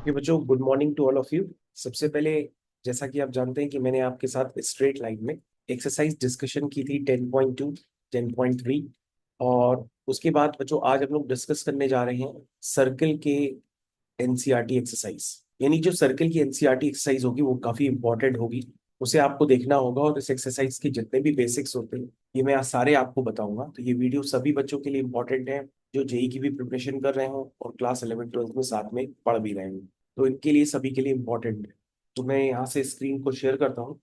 Okay बच्चों, good morning to all of you. सबसे पहले, जैसा कि आप जानते हैं कि मैंने आपके साथ स्ट्रेट लाइन में एक्सरसाइज डिस्कशन की थी 10.2, 10.3। और उसके बाद बच्चों आज हम लोग डिस्कस करने जा रहे हैं सर्कल के एनसीईआरटी एक्सरसाइज। यानी जो सर्कल की एनसीईआरटी एक्सरसाइज होगी वो काफी इंपॉर्टेंट होगी, उसे आपको देखना होगा। और इस एक्सरसाइज के जितने भी बेसिक्स होते हैं ये मैं आज सारे आपको बताऊंगा। तो ये वीडियो सभी बच्चों के लिए इंपॉर्टेंट है जो जेई की भी प्रिपरेशन कर रहे हो और क्लास 11 12 में साथ में पढ़ भी रहे हो। तो इनके लिए सभी के लिए इंपॉर्टेंट है। तो मैं यहाँ से स्क्रीन को शेयर करता हूँ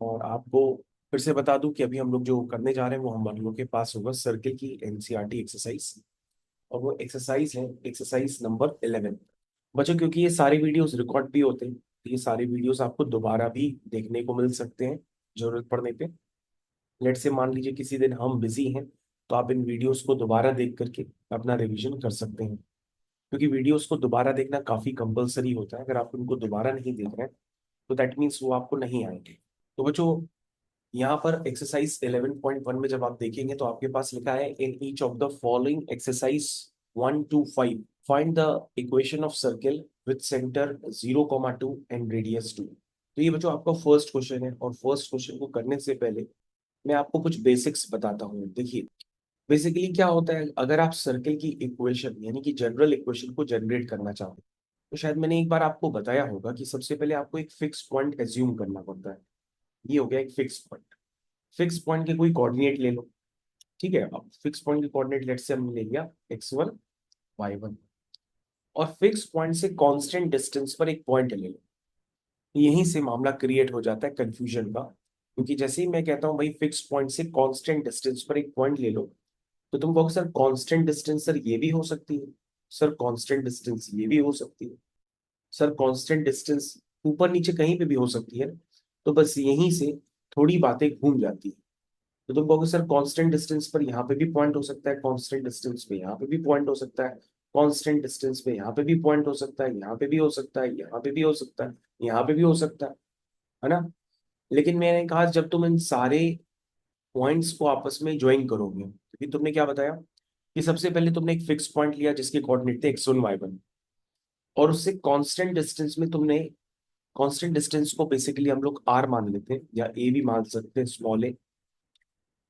और आपको फिर से बता दूं कि अभी हम लोग जो करने जा रहे हैं वो हम लोग के पास होगा सर्कल की एनसीईआरटी एक्सरसाइज। और वो एक्सरसाइज है एक्सरसाइज नंबर 11। बच्चों, क्योंकि ये सारे वीडियोस रिकॉर्ड भी होते हैं तो ये सारे वीडियोस आपको दोबारा भी देखने को मिल सकते हैं जरूरत पड़ने पे। लेट से मान लीजिए किसी दिन हम बिजी हैं तो आप इन वीडियोस को दोबारा देख करके अपना रिवीजन कर सकते हैं। क्योंकि वीडियोस को दोबारा देखना काफी कंपलसरी होता है। अगर आप उनको दोबारा नहीं देख रहे हैं तो दैट मीन्स वो आपको नहीं आएंगे। तो बच्चों, यहाँ पर एक्सरसाइज 11.1 में जब आप देखेंगे तो आपके पास लिखा है in each of the following exercise 1 to 5 find the equation of circle with centre 0,2 and radius 2। तो ये बच्चों आपका फर्स्ट क्वेश्चन है और फर्स्ट क्वेश्चन को करने से पहले मैं आपको कुछ बेसिक्स बताता हूँ। देखिए, बेसिकली क्या होता है, अगर आप सर्किल की इक्वेशन यानी कि जनरल इक्वेशन को जनरेट करना चाहो तो शायद मैंने एक बार आपको बताया होगा कि सबसे पहले आपको एक फिक्स पॉइंट एज्यूम करना पड़ता है। ये हो गया एक फिक्स पॉइंट। फिक्स पॉइंट के कोई कोऑर्डिनेट ले लो। ठीक है, अब फिक्स पॉइंट के कोऑर्डिनेट लेट से हमने ले लिया x1 y1। और फिक्स पॉइंट से कांस्टेंट डिस्टेंस पर एक पॉइंट ले लो। यहीं से मामला क्रिएट हो जाता है कंफ्यूजन का। क्योंकि जैसे ही मैं कहता हूँ भाई फिक्स पॉइंट से कांस्टेंट डिस्टेंस पर एक पॉइंट ले लो तो तुम कहोगे सर कांस्टेंट डिस्टेंस सर ये भी हो सकती है, सर कांस्टेंट डिस्टेंस ये भी हो सकती है, सर कांस्टेंट डिस्टेंस ऊपर नीचे कहीं पे भी हो सकती है। तो बस यहीं से थोड़ी बातें घूम जाती है। तो तुम कहोगे सर कांस्टेंट डिस्टेंस पर यहाँ पे भी पॉइंट हो सकता है, कांस्टेंट डिस्टेंस पे यहाँ पे भी पॉइंट हो सकता है, कांस्टेंट डिस्टेंस पे यहाँ पे भी पॉइंट हो सकता है, यहाँ पे भी हो सकता है, यहाँ पे भी हो सकता है, यहाँ पे भी हो सकता है ना। लेकिन मैंने कहा जब तुम इन सारे पॉइंट्स को आपस में ज्वाइन करोगे तो फिर तुमने क्या बताया कि सबसे पहले तुमने एक फिक्स पॉइंट लिया जिसके कोऑर्डिनेट थे x1 y1। और उससे कांस्टेंट डिस्टेंस में तुमने, कांस्टेंट डिस्टेंस को बेसिकली हम लोग r मान लेते हैं या a भी मान सकते हैं, स्मॉल a।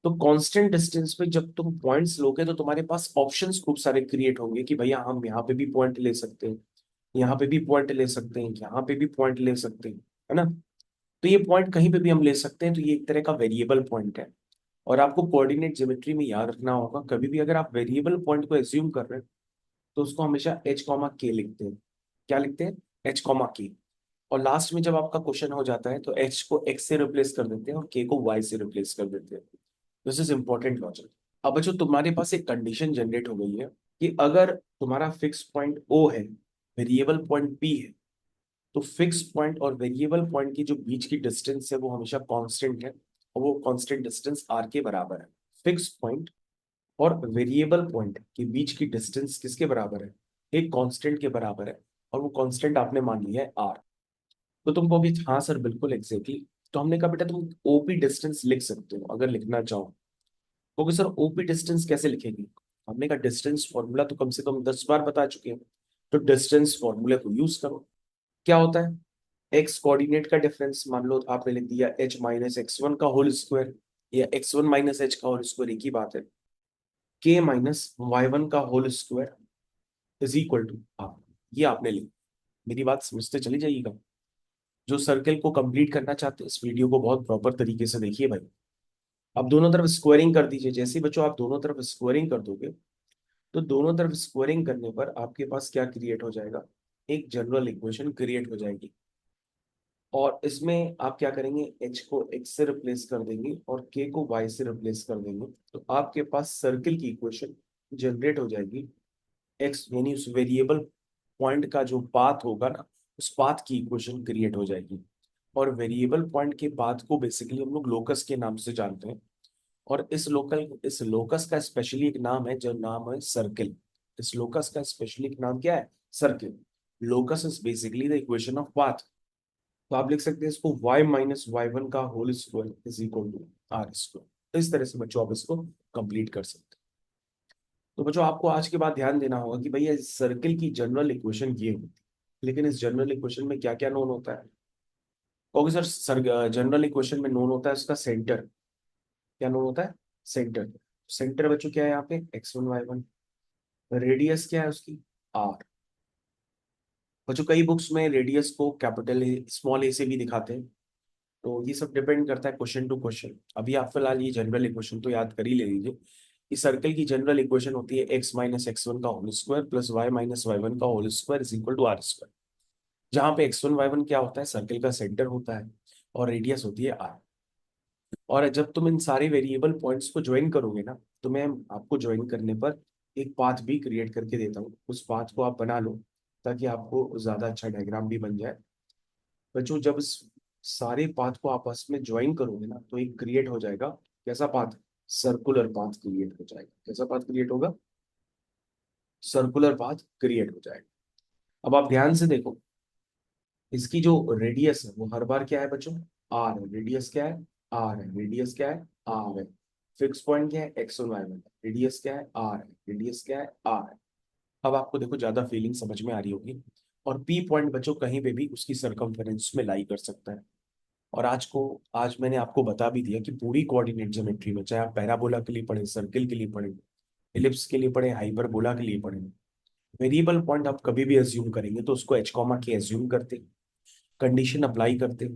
तो कांस्टेंट डिस्टेंस पे जब तुम पॉइंट्स लोगे तो तुम्हारे पास ऑप्शंस खूब सारे क्रिएट होंगे कि भैया हम यहाँ पे भी पॉइंट ले सकते हैं, यहाँ पे भी पॉइंट ले सकते हैं, यहाँ पे भी पॉइंट ले सकते हैं, है ना। तो ये पॉइंट कहीं पे भी हम ले सकते हैं, तो ये एक तरह का वेरिएबल पॉइंट है। और आपको कोऑर्डिनेट ज्योमेट्री में याद रखना होगा, कभी भी अगर आप वेरिएबल पॉइंट को एज्यूम कर रहे हैं तो उसको हमेशा एच कॉमा के लिखते हैं। क्या लिखते हैं? एच कॉमा के। और लास्ट में जब आपका क्वेश्चन हो जाता है तो एच को एक्स से रिप्लेस कर देते हैं और के को वाई से रिप्लेस कर देते हैं। This is important logic. अब बच्चों, तुम्हारे पास एक कंडीशन जनरेट हो गई है कि अगर तुम्हारा फिक्स पॉइंट ओ है, वेरिएबल पॉइंट पी है, तो फिक्स पॉइंट और वेरिएबल पॉइंट की जो बीच की डिस्टेंस है वो हमेशा कांस्टेंट है और वो कांस्टेंट डिस्टेंस आर के बराबर है। फिक्स पॉइंट और वेरिएबल पॉइंट के बीच की डिस्टेंस किसके बराबर है? एक कांस्टेंट के बराबर है। और वो कांस्टेंट आपने मान लिया है आर। तो तुमको भी हाँ सर बिल्कुल एग्जैक्टली। तो हमने कहा बेटा तुम ओपी डिस्टेंस लिख सकते हो अगर लिखना चाहो। क्योंकि सर ओपी डिस्टेंस कैसे लिखेंगे? हमने कहा डिस्टेंस फॉर्मूला तो कम से कम 10 बार बता चुके हैं। तो डिस्टेंस फॉर्मूले को यूज करो। क्या होता है? एक्स कोऑर्डिनेट का डिफरेंस मान लो आपने लिख दिया एच माइनस x1 का होल स्क्वायर, या x1 माइनस एच का होल स्क्वायर, एक ही बात है। के माइनस y1 का whole square is equal to आप, ये आपने लिखा। मेरी बात समझते चली जाइएगा। जो सर्कल को कंप्लीट करना चाहते हैं इस वीडियो को बहुत प्रॉपर तरीके से देखिए भाई। अब दोनों तरफ स्क्वायरिंग कर दीजिए। जैसे ही बच्चों आप दोनों तरफ स्क्वायरिंग कर दोगे तो दोनों तरफ स्क्वायरिंग करने पर आपके पास क्या क्रिएट हो जाएगा? एक जनरल इक्वेशन क्रिएट हो जाएगी। और इसमें आप क्या करेंगे? h को x से रिप्लेस कर देंगे और k को y से रिप्लेस कर देंगे। तो आपके पास सर्किल की इक्वेशन जनरेट हो जाएगी। x यानी उस वेरिएबल पॉइंट का जो पाथ होगा ना, उस पाथ की इक्वेशन क्रिएट हो जाएगी। और वेरिएबल पॉइंट के पाथ को बेसिकली हम लोग लोकस के नाम से जानते हैं। और इस लोकस का स्पेशली एक नाम है जो नाम है सर्किल। इस लोकस का स्पेशली एक नाम क्या है? Circle. Locus is basically the equation of path. तो आप लिख सकते हैं इसको y माइनस वाई वन का whole square is equal to R square. तो इस तरह से बच्चों आप इसको कंप्लीट कर सकते हैं। तो बच्चों आपको आज के बाद ध्यान देना होगा कि भैया सर्किल की जनरल इक्वेशन ये होती है। लेकिन इस जनरल इक्वेशन में क्या क्या नोन होता है? ओके सर, जनरल इक्वेशन में नोन होता है उसका सेंटर। क्या नोन होता है? सेंटर। सेंटर बच्चों क्या है यहाँ पे? x1 y1। रेडियस क्या है उसकी? r। बच्चों कई बुक्स में रेडियस को कैपिटल ए स्मॉल ए से भी दिखाते हैं, तो ये सब डिपेंड करता है क्वेश्चन टू क्वेश्चन। अभी आप फिलहाल ये जनरल इक्वेशन तो याद कर ही ले लीजिए। इस सर्कल की जनरल इक्वेशन होती है x - x1 का whole square plus y - y1 का whole square is equal to r²। जहाँ पे x1 y1 क्या होता है? सर्कल का सेंटर होता है, और रेडियस होती है r। और जब तुम इन सारे वेरिएबल पॉइंट्स को ज्वाइन करोगे ना, तो मैं आपको ज्वाइन करने पर एक पाथ भी क्रिएट करके देता हूँ, उस पाथ को आप बना लो ताकि आपको ज्यादा अच्छा डायग्राम भी बन जाए। बच्चों जब इस सारे पाथ को आपस में ज्वाइन करोगे ना, तो एक क्रिएट हो जाएगा। कैसा पाथ? सर्कुलर पाथ क्रिएट हो जाएगा। कैसा पाथ क्रिएट होगा? सर्कुलर पाथ क्रिएट हो जाएगा। अब आप ध्यान से देखो, इसकी जो रेडियस है वो हर बार क्या है बच्चों? आर है। रेडियस क्या है? आर है। रेडियस क्या है? आर है। फिक्स पॉइंट क्या है? x1 y1। रेडियस क्या है? आर है। रेडियस क्या है? आर है। अब आपको देखो ज्यादा फीलिंग समझ में आ रही होगी। और पी पॉइंट बच्चों कहीं पे भी उसकी सरकमफेरेंस में लाई कर सकता है। और आज मैंने आपको बता भी दिया कि पूरी कोऑर्डिनेट ज्योमेट्री में, चाहे आप पैराबोला के लिए पढ़े, सर्किल के लिए पढ़े, एलिप्स के लिए पढ़े, हाइपरबोला के लिए पढ़े, वेरिएबल पॉइंट आप कभी भी एज्यूम करेंगे तो उसको h कॉमा के एज्यूम करते, कंडीशन अप्लाई करते,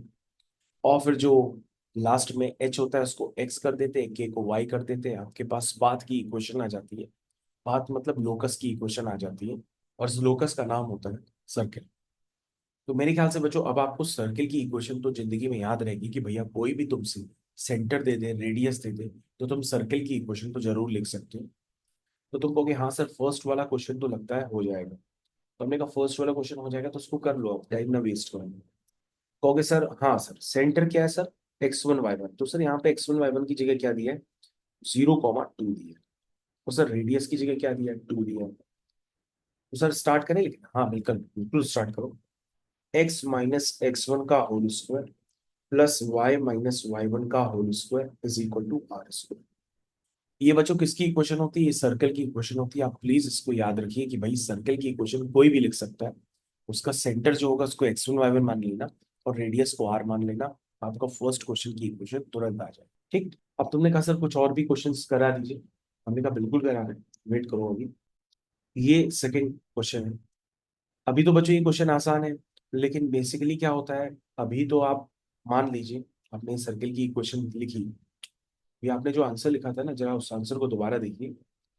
और फिर जो लास्ट में h होता है उसको x कर देते, k को y कर देते, आपके पास पाथ की इक्वेशन आ जाती है। पाथ मतलब लोकस की इक्वेशन आ जाती है, और इस लोकस का नाम होता है सर्किल। तो मेरे ख्याल से बच्चों अब आपको सर्किल की इक्वेशन तो जिंदगी में याद रहेगी कि भैया कोई भी तुमसे सेंटर दे दे, रेडियस दे दे, तो तुम सर्किल की इक्वेशन तो जरूर लिख सकते हो। तो तुम कहोगे हाँ सर फर्स्ट वाला क्वेश्चन तो लगता है हो जाएगा। तो हमने कहा फर्स्ट वाला क्वेश्चन हो जाएगा तो उसको कर लो, आप टाइम ना वेस्ट करो। कहोगे सर हाँ सर सेंटर क्या है सर? x1 y1। तो सर यहाँ पे x1 y1 की जगह क्या दिया है? 0,2 दिया है। तो सर रेडियस की जगह क्या दिया है? 2 दिया है। तो सर स्टार्ट करें, लेकिन हाँ बिल्कुल बिल्कुल स्टार्ट करो। x - x1 का whole square plus y - y1 का whole square is equal to r²। ये बच्चों किसकी इक्वेशन होती है? ये सर्कल की इक्वेशन होती है। आप प्लीज इसको याद रखिए कि भाई सर्कल की इक्वेशन कोई भी लिख सकता है। उसका सेंटर जो होगा उसको x1 y1 मान लेना, और रेडियस को r मान लेना। आपका फर्स्ट क्वेश्चन की इक्वेशन तुरंत आ जाए। ठीक। अब तुमने कहा सर कुछ और भी क्वेश्चंस करा दीजिए। हमने कहा बिल्कुल करा रहे, वेट करो अभी। ये सेकंड क्वेश्चन है। अभी तो बच्चों ये क्वेश्चन आसान है, लेकिन बेसिकली क्या होता है, अभी तो आप मान लीजिए आपने सर्कल की इक्वेशन लिखी, ये आपने जो आंसर लिखा था ना, जरा उस आंसर को दोबारा देखिए।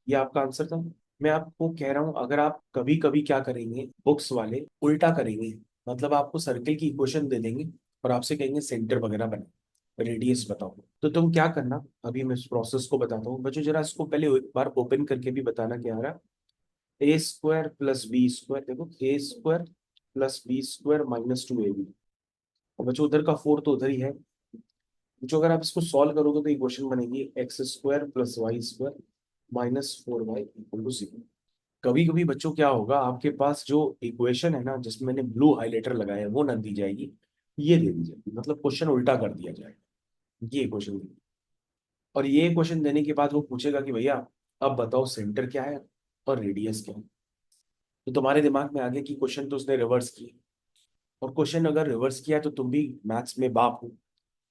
ये आपका आंसर था। मैं आपको कह रहा हूं अगर आप कभी कभी क्या करेंगे, बुक्स वाले उल्टा करेंगे। मतलब आपको सर्कल की इक्वेशन दे देंगे और आपसे कहेंगे सेंटर वगैरह बना, रेडियस बताओ। तो तुम क्या करना, अभी मैं इस प्रोसेस को बताता हूँ बच्चों, जरा इसको पहले एक बार ओपन करके भी बताना क्या आ रहा। a² + b², देखो a² + b² -2ab। और बच्चों उधर का 4 तो उधर ही है। जो अगर आप इसको सॉल्व करोगे तो इक्वेशन बनेगी x² + y² -4y = 0। कभी कभी बच्चों क्या होगा, आपके पास जो इक्वेशन है ना जिसमें मैंने ब्लू हाइलाइटर लगाया है वो ना दी जाएगी, ये दे दी जाएगी, मतलब क्वेश्चन उल्टा कर दिया जाएगा। ये इक्वेशन दी, और ये क्वेश्चन देने के बाद वो पूछेगा कि भैया अब बताओ सेंटर क्या है और रेडियस क्या है। तो तुम्हारे दिमाग में आ गया कि क्वेश्चन तो उसने रिवर्स किया, और क्वेश्चन अगर रिवर्स किया तो तुम भी मैथ्स में बाप हो।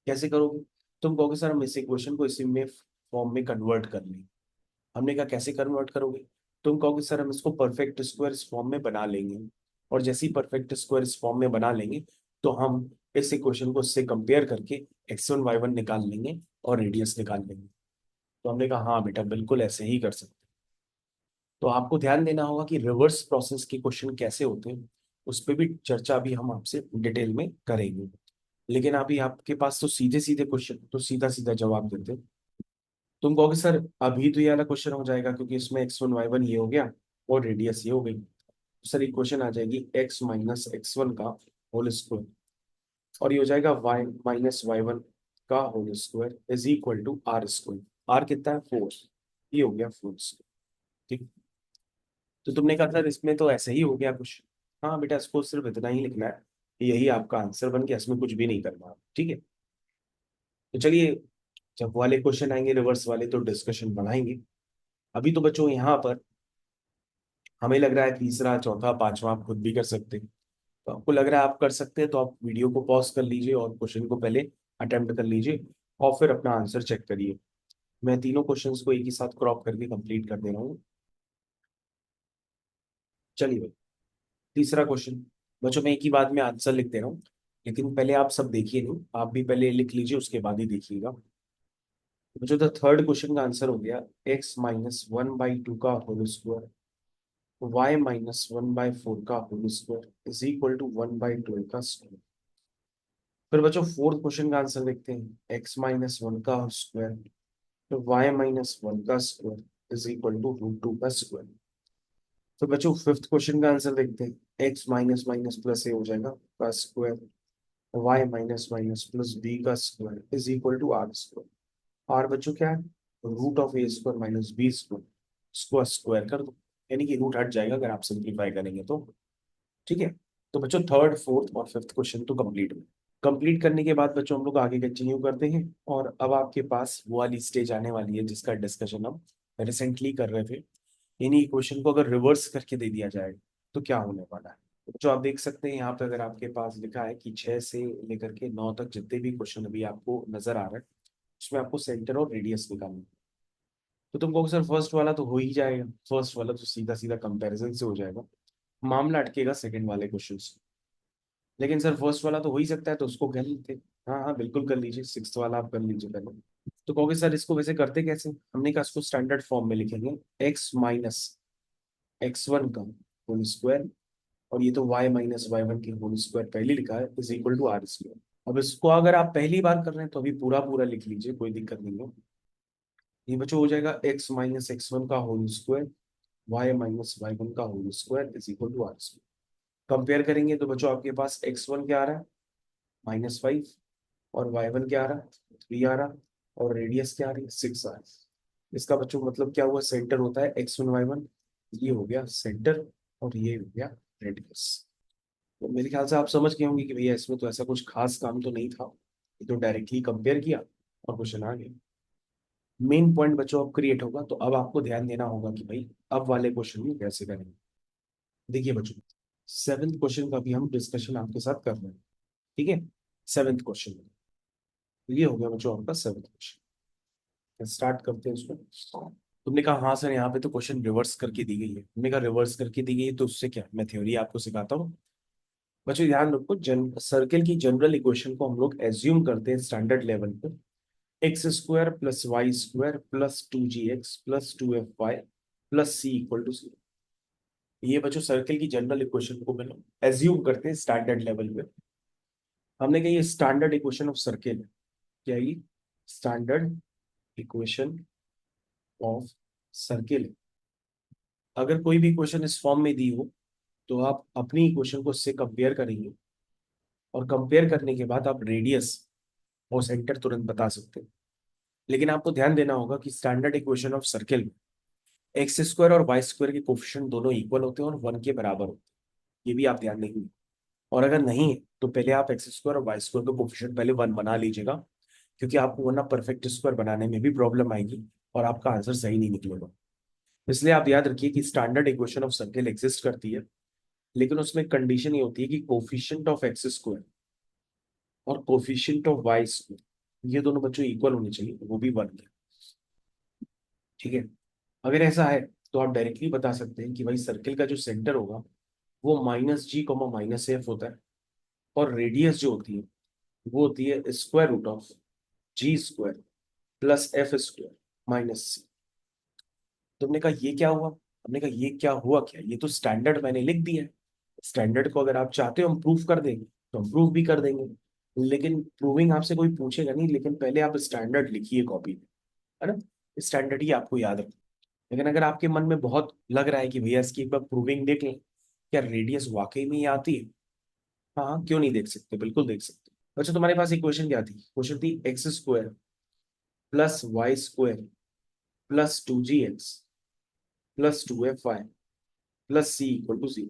कैसे करोगे? तुम कहोगे सर हम इस इक्वेशन को इसी में फॉर्म में कन्वर्ट कर लें। हमने कहा कैसे कन्वर्ट करोगे? तुम कहोगे सर हम इसको परफेक्ट स्क्वायर इस फॉर्म में बना लेंगे। और जैसे ही परफेक्ट स्क्वायर इस फॉर्म में बना लेंगे, तो हम इस इक्वेशन को इससे कंपेयर करके x1 y1 निकाल लेंगे और रेडियस निकाल लेंगे। तो हमने कहा हाँ बेटा बिल्कुल ऐसे ही कर सकते हैं। तो आपको ध्यान देना होगा कि रिवर्स प्रोसेस के क्वेश्चन कैसे होते हैं, उस पर भी चर्चा भी हम आपसे डिटेल में करेंगे। लेकिन अभी आपके पास तो सीधे सीधे क्वेश्चन, तो सीधा सीधा जवाब देते हैं। तुम कहोगे सर अभी तो ये वाला क्वेश्चन हो जाएगा क्योंकि इसमें x1 y1 ये हो गया और रेडियस ये हो गई। सर इक्वेशन आ जाएगी x - x1 का होल स्क्वायर, और ये हो जाएगा y - y1 का whole square is equal to r²। r कितना है? 4। ये हो गया 4²। ठीक। तो तुमने कहा सर इसमें तो ऐसे ही हो गया कुछ। हाँ बेटा इसको सिर्फ इतना ही लिखना है, यही आपका आंसर बन गया, इसमें कुछ भी नहीं करना। ठीक है। तो चलिए, जब वाले क्वेश्चन आएंगे रिवर्स वाले तो डिस्कशन बढ़ाएंगे। अभी तो बच्चों यहाँ पर हमें लग रहा है तीसरा चौथा पांचवा आप खुद भी कर सकते हैं। तो आपको लग रहा है आप कर सकते हैं तो आप वीडियो को पॉज कर लीजिए और क्वेश्चन को पहले अटेम्प्ट कर लीजिए और फिर अपना आंसर चेक करिए। मैं तीनों क्वेश्चंस को एक ही साथ क्रॉप करके कंप्लीट कर दे रहा हूँ। चलिए भाई, तीसरा क्वेश्चन। बच्चों मैं एक ही बात में आंसर लिख दे रहा हूँ, लेकिन पहले आप सब देखिए नहीं, आप भी पहले लिख लीजिए उसके बाद ही देखिएगा। बच्चों द थर्ड क्वेश्चन का आंसर हो गया x-1/2 का होल स्क्वायर y-1/4 का whole square is equal to 1/12 का स्क्वायर। फिर बच्चों फोर्थ क्वेश्चन का आंसर देखते हैं, x-1 का स्क्वायर तो y-1 का स्क्वायर इज इक्वल टू √2 का स्क्वायर। तो बच्चों फिफ्थ क्वेश्चन का आंसर देखते हैं, x minus minus plus A हो जाएगा का square y minus minus plus B का square is equal to R square. R बच्चों क्या है, √a² - b², इसको स्क्वायर कर दो, यानी कि रूट हट जाएगा अगर आप सिंप्लीफाई करेंगे तो। ठीक है, तो बच्चों थर्ड फोर्थ और फिफ्थ क्वेश्चन तो कंप्लीट हुए। कंप्लीट करने के बाद बच्चों हम लोग आगे कंटिन्यू करते हैं, और अब आपके पास वो वाली स्टेज आने वाली है जिसका डिस्कशन हम रिसेंटली कर रहे थे। इन्हीं क्वेश्चन को अगर रिवर्स करके दे दिया जाए तो क्या होने वाला है। जो आप देख सकते हैं यहाँ पे, अगर आपके पास लिखा है कि 6 से लेकर के 9 तक जितने भी क्वेश्चन अभी आपको नजर आ रहा है, उसमें आपको सेंटर और रेडियस निकालना है। तो तुम कहोगे सर फर्स्ट वाला तो हो ही जाएगा, फर्स्ट वाला तो सीधा सीधा कंपैरिजन से हो जाएगा, मामला अटकेगा सेकंड वाले क्वेश्चन से। लेकिन सर फर्स्ट वाला तो हो ही सकता है तो उसको कर लेते हैं। हाँ हाँ बिल्कुल कर लीजिए, सिक्स वाला आप कर लीजिए पहले। तो कहोगे सर इसको वैसे करते कैसे, हमने कहा इसको स्टैंडर्ड फॉर्म में लिखेंगे, x-x1 का होल स्क्वायर, और ये तो y-y1 की होल स्क्वायर पहले लिखा है is equal to R square. अब इसको अगर आप पहली बार कर रहे हैं तो अभी पूरा पूरा लिख लीजिए, कोई दिक्कत नहीं है। ये बच्चों हो जाएगा x-x1 का होल स्क्वायर y-y1 का whole square is equal to R square. Compare करेंगे तो बच्चों आपके पास x1 क्या आ रहा है, -5, और y1 क्या आ रहा है, 3 आ रहा, और रेडियस क्या आ रही है, 6 आ रही है। इसका बच्चों मतलब क्या हुआ, सेंटर होता है x1 y1, ये हो गया सेंटर, और ये हो गया रेडियस। तो मेरे ख्याल से आप समझ गए होंगे कि भैया इसमें तो ऐसा कुछ खास काम तो नहीं था, ये तो डायरेक्टली कंपेयर किया और क्वेश्चन आ गया। मेन पॉइंट बच्चों अब क्रिएट होगा, तो अब आपको ध्यान देना होगा कि भाई अब वाले क्वेश्चन में कैसे करेंगे। देखिए बच्चों, सेवेंथ क्वेश्चन का भी हम डिस्कशन आपके साथ कर रहे हैं। ठीक है, सेवेंथ क्वेश्चन, ये हो गया बच्चों आपका सेवेंथ क्वेश्चन। स्टार्ट करते हैं इसको। तुमने कहा हाँ सर यहाँ पे तो क्वेश्चन रिवर्स करके दी गई है, तुमने कहा रिवर्स करके दी गई है तो उससे क्या, मैं थ्योरी आपको सिखाता हूँ। बच्चों ध्यान रखो, सर्किल की जनरल इक्वेशन को हम लोग एज्यूम करते हैं स्टैंडर्ड लेवल पे, x² + y² + 2gx + 2fy + c = 0। ये बच्चों सर्किल की जनरल इक्वेशन को हम लोग एज्यूम करते हैं स्टैंडर्ड लेवल पे। हमने कहा ये स्टैंडर्ड इक्वेशन ऑफ सर्किल है, क्या है ये, स्टैंडर्ड इक्वेशन ऑफ सर्किल। अगर कोई भी इक्वेशन इस फॉर्म में दी हो तो आप अपनी इक्वेशन को उससे कंपेयर करेंगे, और कंपेयर करने के बाद आप रेडियस और सेंटर तुरंत बता सकते हैं। लेकिन आपको ध्यान देना होगा कि स्टैंडर्ड इक्वेशन ऑफ सर्किल में x² और y² के कोफिशिएंट दोनों इक्वल होते हैं और 1 के बराबर होते हैं, ये भी आप ध्यान देंगे। और अगर नहीं है तो पहले आप x² और y² के कोफिशिएंट पहले 1 बना लीजिएगा, क्योंकि आपको वरना परफेक्ट स्क्वायर बनाने में भी प्रॉब्लम आएगी और आपका आंसर सही नहीं निकलेगा। इसलिए आप याद रखिए कि standard equation of circle exist करती है, लेकिन उसमें कंडीशन ये होती है कि कोफिशिएंट ऑफ x² और कोफिशिएंट ऑफ y² ये दोनों बच्चों इक्वल होने चाहिए, वो भी 1 के। ठीक है, अगर ऐसा है तो आप डायरेक्टली बता सकते हैं कि भाई सर्किल का जो सेंटर होगा वो -g, -f होता है, और रेडियस जो होती है वो होती है √g² + f² - c। तुमने कहा ये क्या हुआ, हमने कहा ये क्या हुआ, क्या ये तो स्टैंडर्ड मैंने लिख दिया है। स्टैंडर्ड को अगर आप चाहते हो हम प्रूफ कर देंगे तो हम प्रूफ भी कर देंगे, लेकिन प्रूविंग आपसे कोई पूछेगा नहीं, लेकिन पहले आप स्टैंडर्ड लिखिए कॉपी में, है ना, स्टैंडर्ड ही आपको याद रखना। लेकिन अगर आपके मन में बहुत लग रहा है कि भैया इसकी एक बार प्रूविंग देख लें, क्या रेडियस वाकई में ही आती है, हाँ हाँ क्यों नहीं देख सकते, बिल्कुल देख सकते। अच्छा तुम्हारे पास एक क्वेश्चन क्या थी, क्वेश्चन थी x² + y² + 2gx + 2fy + c = 0।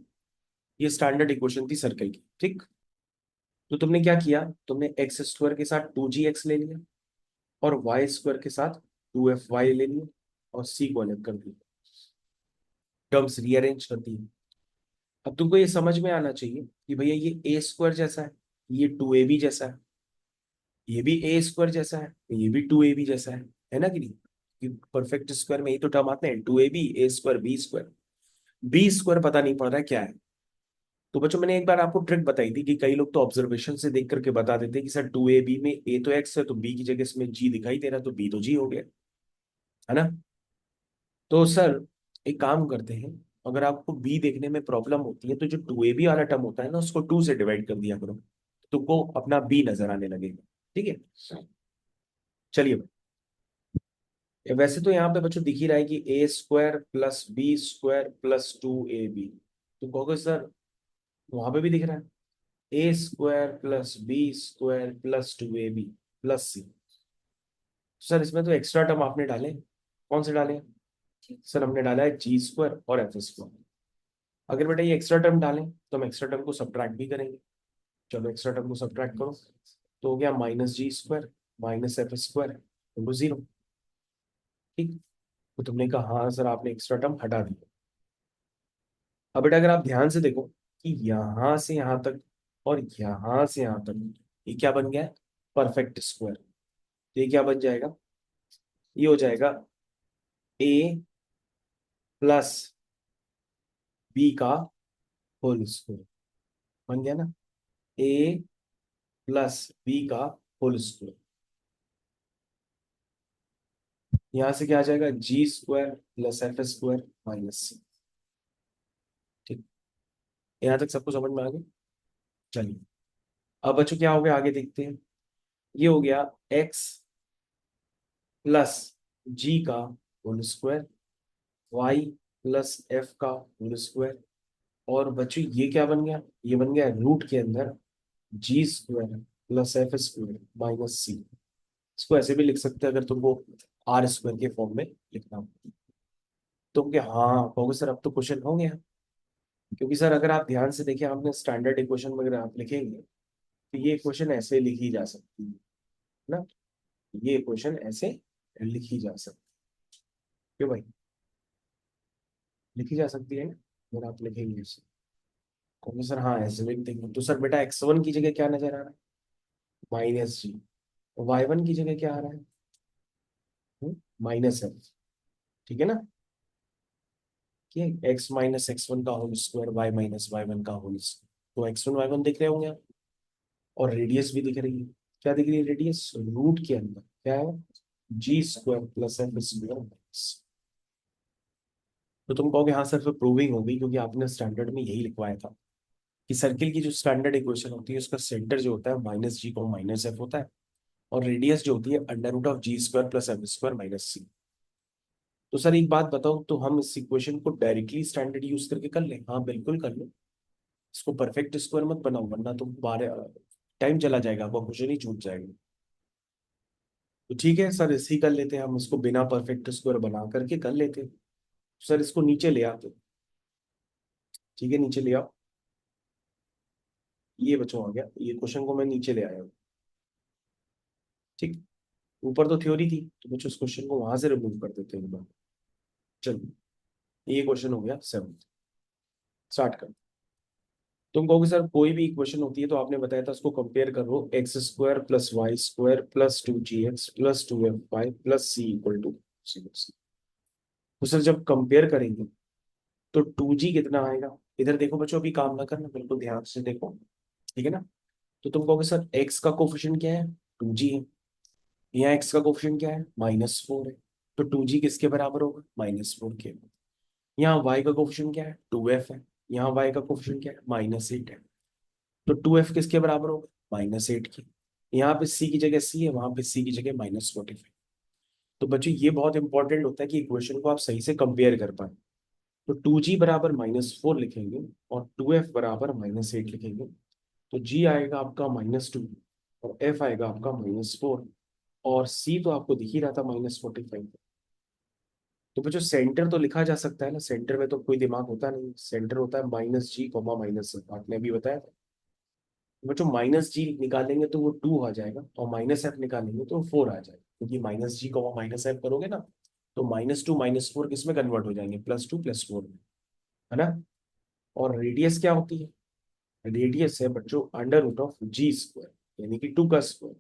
ये स्टैंडर्ड इक्वेशन थी सर्कल की, ठीक। तो तुमने क्या किया, तुमने x² के साथ 2gx ले लिया, और y² के साथ 2fy ले लिया, और c को अलग कर दिया, टर्म्स रीअरेंज कर दी। अब तुमको ये समझ में आना चाहिए कि भैया ये ए स्क्वायर जैसा है, ये टू ए बी जैसा है, ये भी ए स्क्वायर जैसा है, ये भी टू ए बी जैसा है ना कि नहीं? कि परफेक्ट स्क्वायर में यही तो टर्म आते हैं, two A B, A square, B square. B square पता नहीं पड़ रहा है क्या है। तो बच्चों मैंने एक बार आपको ट्रिक बताई थी कि कई लोग तो ऑब्जर्वेशन से देख करके बता देते हैं कि सर टू ए बी में ए तो एक्स है, तो बी की जगह इसमें जी दिखाई दे रहा है, तो बी तो जी हो गया, है ना? तो सर एक काम करते हैं, अगर आपको बी देखने में प्रॉब्लम होती है तो जो टू ए बी वाला टर्म होता है ना, उसको टू से डिवाइड कर दिया करो, तो तुमको अपना बी नजर आने लगेगा। ठीक है, चलिए। वैसे तो यहाँ पे बच्चों दिख ही रहा है कि a square plus b square plus two A b, तो कहोगे सर वहां पे भी दिख रहा है a square plus b square plus two A b plus c. Sir इसमें तो एक्स्ट्रा टर्म आपने डाले, कौन से डाले? सर हमने डाला है जी स्क्वायर और एफ स्क्वायर। अगर बेटा ये एक्स्ट्रा टर्म डालें तो हम एक्स्ट्रा टर्म को सब्ट्रैक्ट भी करेंगे। चलो एक्स्ट्रा टर्म को सब्ट्रैक्ट करो, तो हो गया minus g square minus f square into zero. ठीक, तो तुमने कहा हाँ सर आपने एक्स्ट्रा टर्म हटा दिया। अब बेटा अगर आप ध्यान से देखो कि यहां से यहां तक और यहां से यहां तक ये क्या बन गया है? Perfect square. तो ये क्या बन जाएगा? ये हो जाएगा ए प्लस बी का होल स्क्वायर। बन गया ना? ए प्लस बी का होल स्क्वायर। यहां से क्या आ जाएगा? G square plus f square minus c. ठीक, यहां तक सबको समझ में आ गया? चलिए, अब बच्चों क्या हो गया आगे देखते हैं। ये हो गया एक्स प्लस जी का whole square, Y plus F का होल स्क्वायर, और बच्चों ये क्या बन गया? ये बन गया रूट के अंदर g square plus f square minus c. इसको ऐसे भी लिख सकते हैं अगर तुमको आर स्क्वायर के फॉर्म में लिखना हो। तुम क्या हाँ कहोगे सर अब तो क्वेश्चन हो गया, क्योंकि सर अगर आप ध्यान से देखिए आपने स्टैंडर्ड इक्वेशन में अगर आप लिखेंगे तो ये इक्वेशन ऐसे लिखी जा सकती है ना, ये इक्वेशन ऐसे लिखी जा सकती है। क्यों भाई? लिखी जा सकती है ना, अगर आप लिखेंगे इसे। कहोगे सर हाँ ऐसे लिख देंगे, तो सर बेटा एक्स वन की जगह क्या नजर आ रहा है? माइनस जी। वाई वन की जगह क्या आ रहा है? Minus F. ठीक है ना? कि एक्स माइनस एक्स वन का whole square, Y minus Y one का होल स्क्वायर। तो एक्स वन वाई वन दिख रहे होंगे आप, और रेडियस भी दिख रही है। क्या दिख रही है? रेडियस रूट के अंदर क्या है? G square plus f square minus. तो तुम कहोगे हाँ सर फिर प्रूविंग होगी, क्योंकि आपने स्टैंडर्ड में यही लिखवाया था कि सर्किल की जो स्टैंडर्ड इक्वेशन होती है उसका सेंटर जो होता है माइनस जी को माइनस एफ होता है, और रेडियस जो होती है under root of ji square plus f square minus c. तो सर एक बात बताओ, तो हम इस इक्वेशन को डायरेक्टली स्टैंडर्ड यूज करके कर लें? हाँ बिल्कुल कर लो। इसको परफेक्ट स्क्वायर मत बनाओ, वरना तुम बारह टाइम चला जाएगा, आपका क्वेश्चन ही छूट जाएगा। तो ठीक है सर इसी कर लेते हैं, हम इसको बिना परफेक्ट स्क्वायर बना करके कर लेते हैं। सर इसको नीचे ले आते। ठीक है नीचे ले आओ। ये बच्चों आ गया, ये क्वेश्चन को मैं नीचे ले आया हूँ। ठीक, ऊपर तो थ्योरी थी, तो बच्चों इस क्वेश्चन को वहां से रिमूव कर देते हैं एक बार। चलो, ये क्वेश्चन हो गया सेवन्थ। स्टार्ट कर। तुम कहोगे सर कोई भी इक्वेशन होती है तो आपने बताया था उसको कंपेयर करो, X square plus Y square plus two G X plus two F Y plus C equal to zero. तो सर जब कंपेयर करेंगे तो टू जी कितना आएगा? इधर देखो बच्चों, अभी काम ना करना, बिल्कुल ध्यान से देखो। ठीक है ना? तो तुम कहोगे सर एक्स का कोफिशिएंट क्या है? टू जी है। यहाँ एक्स का कोफिशिएंट क्या है? माइनस फोर है। तो टू जी किसके बराबर होगा? माइनस फोर के। यहाँ वाई का कोफिशिएंट क्या है? टू एफ है। यहाँ वाई का कोफिशिएंट क्या है? माइनस एट है। तो टू एफ किसके बराबर होगा? माइनस एट की। यहाँ पे सी की जगह सी है, वहां पे सी की जगह माइनस फोर्टी फाइव। तो बच्चों ये बहुत इंपॉर्टेंट होता है कि इक्वेशन को आप सही से कंपेयर कर पाए। तो टू जी बराबर माइनस फोर लिखेंगे और टू एफ बराबर माइनस एट लिखेंगे, तो जी आएगा आपका माइनस टू और एफ आएगा आपका माइनस फोर, और सी तो आपको दिख ही रहा था माइनस फोर्टी फाइव। तो बच्चों सेंटर तो लिखा जा सकता है ना, सेंटर में तो कोई दिमाग होता नहीं, सेंटर होता है माइनस जी कोमा माइनस एफ, आपने अभी बताया था। बच्चों माइनस जी निकालेंगे तो वो टू आ जाएगा, और माइनस एफ निकालेंगे तो फोर आ जाएगा, क्योंकि माइनस जी कोमा माइनस एफ करोगे ना, तो माइनस टू माइनस फोर किस में कन्वर्ट हो जाएंगे? प्लस टू प्लस फोर में, है ना? और रेडियस क्या होती है? रेडियस है बच्चों under root of ji square, यानी कि 2 का स्क्वायर,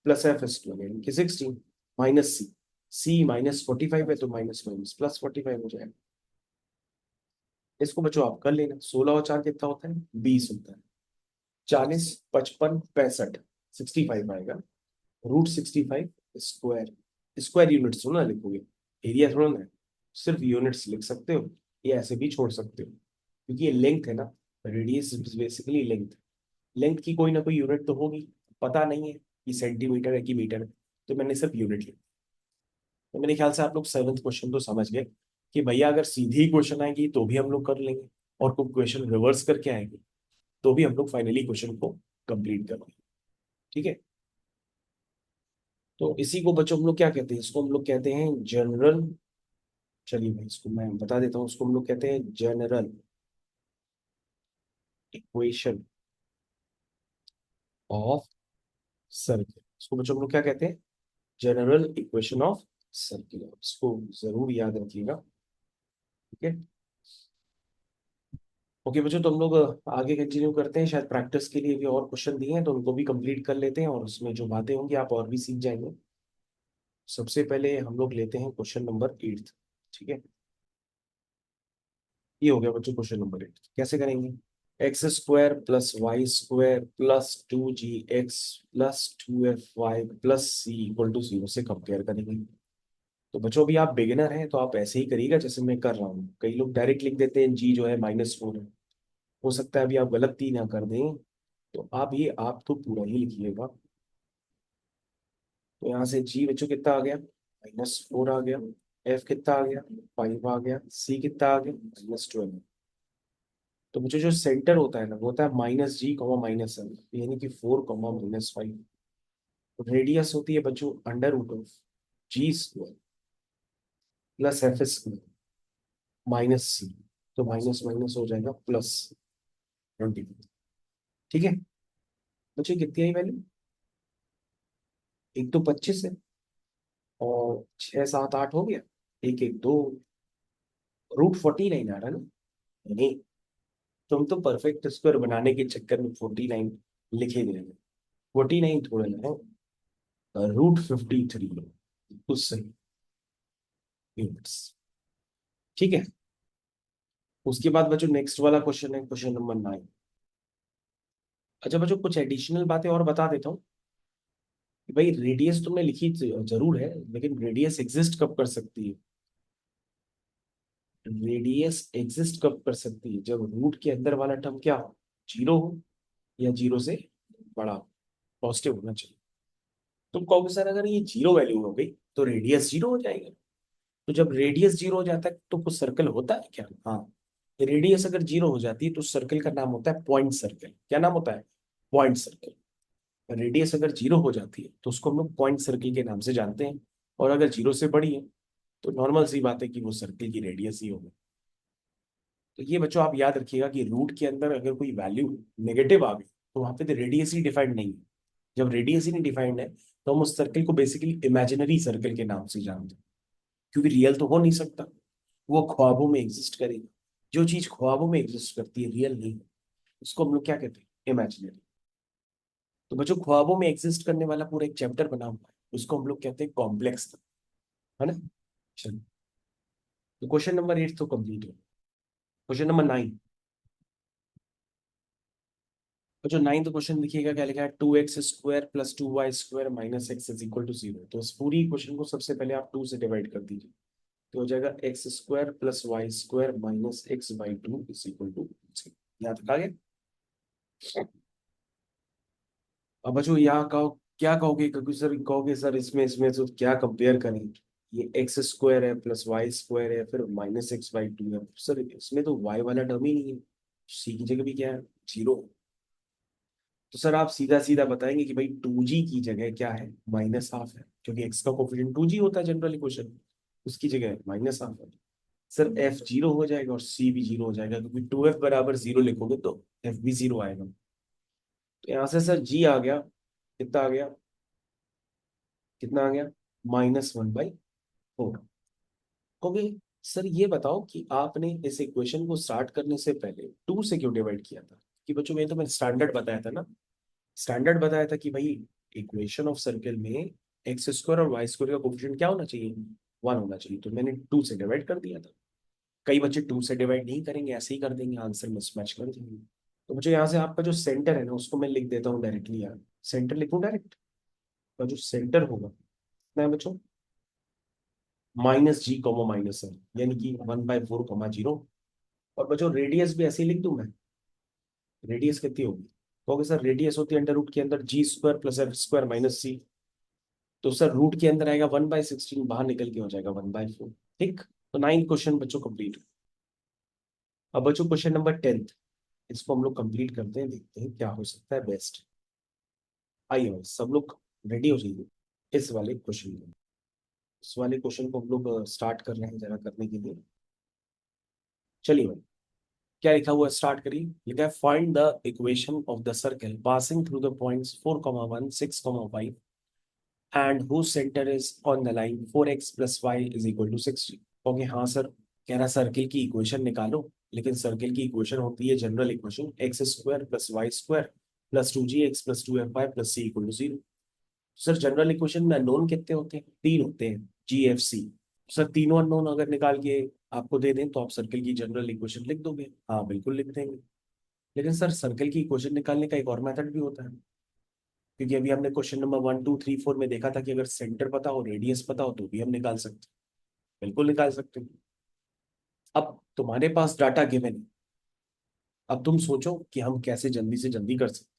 प्लस एफ स्क्वायर यानी कि 16, माइनस सी। सी माइनस 45 है तो माइनस माइनस प्लस 45 हो जाएगा। इसको बच्चों आप कर लेना, 16 और 4 कितना होता है? 20 होता है। 40, 55, 65, 65 आएगा। Root 65 square. स्क्वायर यूनिट्स थोड़ा ना लिखोगे, एरिया थोड़ा ना है, सिर्फ यूनिट्स लिख सकते हो, ये ऐसे भी छोड़ सकते हो क्योंकि ये लेंथ है ना। रेडियस बेसिकली लेंथ, लेंथ की कोई ना कोई यूनिट तो होगी, पता नहीं है कि सेंटीमीटर है कि मीटर है, तो मैंने सिर्फ यूनिट लिखी। तो मेरे ख्याल से आप लोग 7th क्वेश्चन तो समझ गए कि भैया अगर सीधी क्वेश्चन आएगी तो भी हम लोग कर लेंगे, और कोई क्वेश्चन रिवर्स करके आएंगे तो भी हम लोग फाइनली क्वेश्चन को कंप्लीट कर लेंगे। ठीक है, तो इसी को बच्चों हम लोग क्या कहते हैं? इसको हम लोग कहते हैं जनरल। चलिए भाई इसको मैं बता देता हूँ, इसको हम लोग कहते हैं जनरल इक्वेशन ऑफ सर्किल। इसको बच्चों हम लोग क्या कहते हैं? General equation of circle. इसको जरूर याद रखिएगा। ठीक है, ओके बच्चों, तो हम लोग आगे कंटिन्यू करते हैं। शायद प्रैक्टिस के लिए भी और क्वेश्चन दिए हैं तो उनको भी कंप्लीट कर लेते हैं, और उसमें जो बातें होंगी आप और भी सीख जाएंगे। सबसे पहले हम लोग लेते हैं क्वेश्चन नंबर 8। ठीक है, ये हो गया बच्चों क्वेश्चन नंबर 8। कैसे करेंगे? X square plus Y square plus 2gx plus 2fy plus C equal to 0 से कंपेयर करेंगे। तो बच्चों अभी आप बिगिनर हैं तो आप ऐसे ही करिएगा जैसे मैं कर रहा हूँ। कई लोग डायरेक्ट लिख देते हैं जी जो है -4 है, हो सकता है अभी आप गलती ना कर दें, तो आप तो पूरा ही लिखिएगा। तो यहाँ से जी बच्चों कितना आ गया? -4 आ गया। एफ कितना आ गया? 5 आ गया। सी कितना आ गया? -12। तो मुझे जो सेंटर होता है ना वो होता है -g, -7, यानी कि 4, -5। रेडियस होती है बच्चों under root of ji square plus f square minus c. तो माइनस माइनस हो जाएगा प्लस 20। ठीक है बच्चों, कितनी आई वैल्यू? एक तो 25 है, और 6, 7, 8 हो गया, एक एक दो, √49 आ रहा है ना? नहीं, तुम तो परफेक्ट स्क्वायर बनाने के चक्कर में 49 लिखे गए हैं। 49 थोड़ा ना है, √53 उससे यूनिट्स। ठीक है, उसके बाद बच्चों नेक्स्ट वाला क्वेश्चन है क्वेश्चन नंबर 9। अच्छा बच्चों, कुछ एडिशनल बातें और बता देता हूँ कि भाई रेडियस तुमने लिखी जरूर है, लेकिन रेडियस एग्जिस्ट कब कर सकती है? रेडियस एग्जिस्ट कब कर सकती है? जब रूट के अंदर वाला टर्म क्या हो? जीरो हो, या जीरो से बड़ा हो, पॉजिटिव होना चाहिए। तुम कहोगे सर अगर ये जीरो वैल्यू हो गई तो रेडियस जीरो हो जाएगा। तो जब रेडियस जीरो हो जाता है तो कुछ सर्कल होता है क्या? हाँ, रेडियस अगर जीरो हो जाती है तो सर्कल का नाम होता है पॉइंट सर्कल। क्या नाम होता है? Point circle. रेडियस अगर जीरो हो जाती है तो उसको हम लोग पॉइंट सर्कल के नाम से जानते हैं, और अगर जीरो से बड़ी है तो नॉर्मल सी बात है कि वो सर्कल की रेडियस ही होगी। तो ये बच्चों आप याद रखिएगा कि रूट के अंदर अगर कोई वैल्यू नेगेटिव आ गई तो वहां पे तो रेडियस ही डिफाइंड नहीं है। जब रेडियस ही नहीं डिफाइंड है तो हम उस सर्कल को बेसिकली इमेजिनरी सर्कल के नाम से जानते हैं, क्योंकि रियल तो हो नहीं सकता, वो ख्वाबों में एग्जिस्ट करेगी। जो चीज ख्वाबों में एग्जिस्ट करती है, रियल नहीं, उसको हम लोग क्या कहते हैं? इमेजिनरी। तो बच्चों ख्वाबों में एग्जिस्ट करने वाला पूरा एक चैप्टर बना हुआ है, उसको हम लोग कहते हैं कॉम्प्लेक्स, है ना? चलिए, तो क्वेश्चन नंबर 8 तो कंप्लीट हो। Question number 9। तो जो 9th क्वेश्चन लिखिएगा, क्या लिखा है? 2x² plus 2y² minus X is equal to 0। तो इस पूरी क्वेश्चन को सबसे पहले आप 2 से डिवाइड कर दीजिए, तो हो जाएगा x² plus y² minus x/2 is equal to 0। यहाँ तक आ गया? अब बच्चों यहाँ कहो, क्या कहोगे? क्योंकि सर कहोगे सर इसमें इसमें तो क्या कंपेयर करें, ये x² है प्लस y² है फिर -x/2 है, सर इसमें तो y वाला टर्म ही नहीं है, सी की जगह भी क्या है? 0। तो सर आप सीधा सीधा बताएंगे कि भाई 2g की जगह क्या है? -½ है, क्योंकि x का कोफिशिएंट 2g होता है जनरल इक्वेशन, उसकी जगह -½ है। सर f 0 हो जाएगा और c भी 0 हो जाएगा, क्योंकि 2f बराबर 0 लिखोगे तो f भी 0 आएगा। तो यहाँ से सर g आ गया, कितना आ गया? कितना आ गया? -1/4। ओके, सर ये बताओ कि आपने इस इक्वेशन को स्टार्ट करने से पहले 2 से क्यों डिवाइड किया था? कि बच्चों में तो मैंने स्टैंडर्ड बताया था ना, स्टैंडर्ड बताया था कि भाई इक्वेशन ऑफ सर्कल में एक्स स्क्वायर और वाई स्क्वायर का कोफिशिएंट क्या होना चाहिए, 1 होना चाहिए। तो मैंने 2 से डिवाइड कर दिया था। कई बच्चे 2 से डिवाइड नहीं करेंगे, ऐसे ही कर देंगे, आंसर मिसमैच कर देंगे। तो मुझे यहाँ से आपका जो सेंटर है ना उसको मैं लिख देता हूँ डायरेक्टली। यार सेंटर लिखूँ डायरेक्ट, और जो सेंटर होगा कितना है बच्चों, माइनस जी कॉमा माइनस है, यानी कि 1/4, 0। और बच्चों रेडियस भी ऐसे ही लिख दूं मैं। रेडियस कितनी होगी, कहोगे सर रेडियस होती है अंडर रूट के अंदर g square plus f square minus c. तो सर रूट के अंदर आएगा 1/16, बाहर निकल के हो जाएगा 1/4। ठीक। तो 9 क्वेश्चन बच्चों कंप्लीट। अब बच्चों क्वेश्चन नंबर 10, इसको हम लोग कंप्लीट करते हैं, देखते हैं क्या हो सकता है बेस्ट। आइए सब लोग रेडी हो जाइए इस वाले क्वेश्चन में। इस वाले क्वेश्चन को हम लोग स्टार्ट कर रहे हैं जरा करने के लिए। चलिए भाई, क्या लिखा हुआ है स्टार्ट करिए। लिखा है find the equation of the circle passing through the points 4, 1, 6, 5 and whose center is on the line 4x plus y is equal to 60। Okay हाँ सर, कह रहा सर्किल की इक्वेशन निकालो, लेकिन सर्किल की इक्वेशन होती है general equation x square plus Y square plus 2gx plus 2fy plus c equal to 0। Sir general equation में अननोन कितने होते हैं, 3 होते हैं, जी एफ सी। सर तीनों अननोन अगर निकाल के आपको दे दें तो आप सर्किल की जनरल इक्वेशन लिख दोगे? हाँ बिल्कुल लिख देंगे। लेकिन सर सर्कल की इक्वेशन निकालने का एक और मेथड भी होता है, क्योंकि अभी हमने क्वेश्चन नंबर 1, 2, 3, 4 में देखा था कि अगर सेंटर पता हो रेडियस पता हो तो भी हम निकाल सकते हैं। बिल्कुल निकाल सकते हैं। अब तुम्हारे पास डाटा गिवन है, अब तुम सोचो कि हम कैसे जल्दी से जल्दी कर सकते हैं।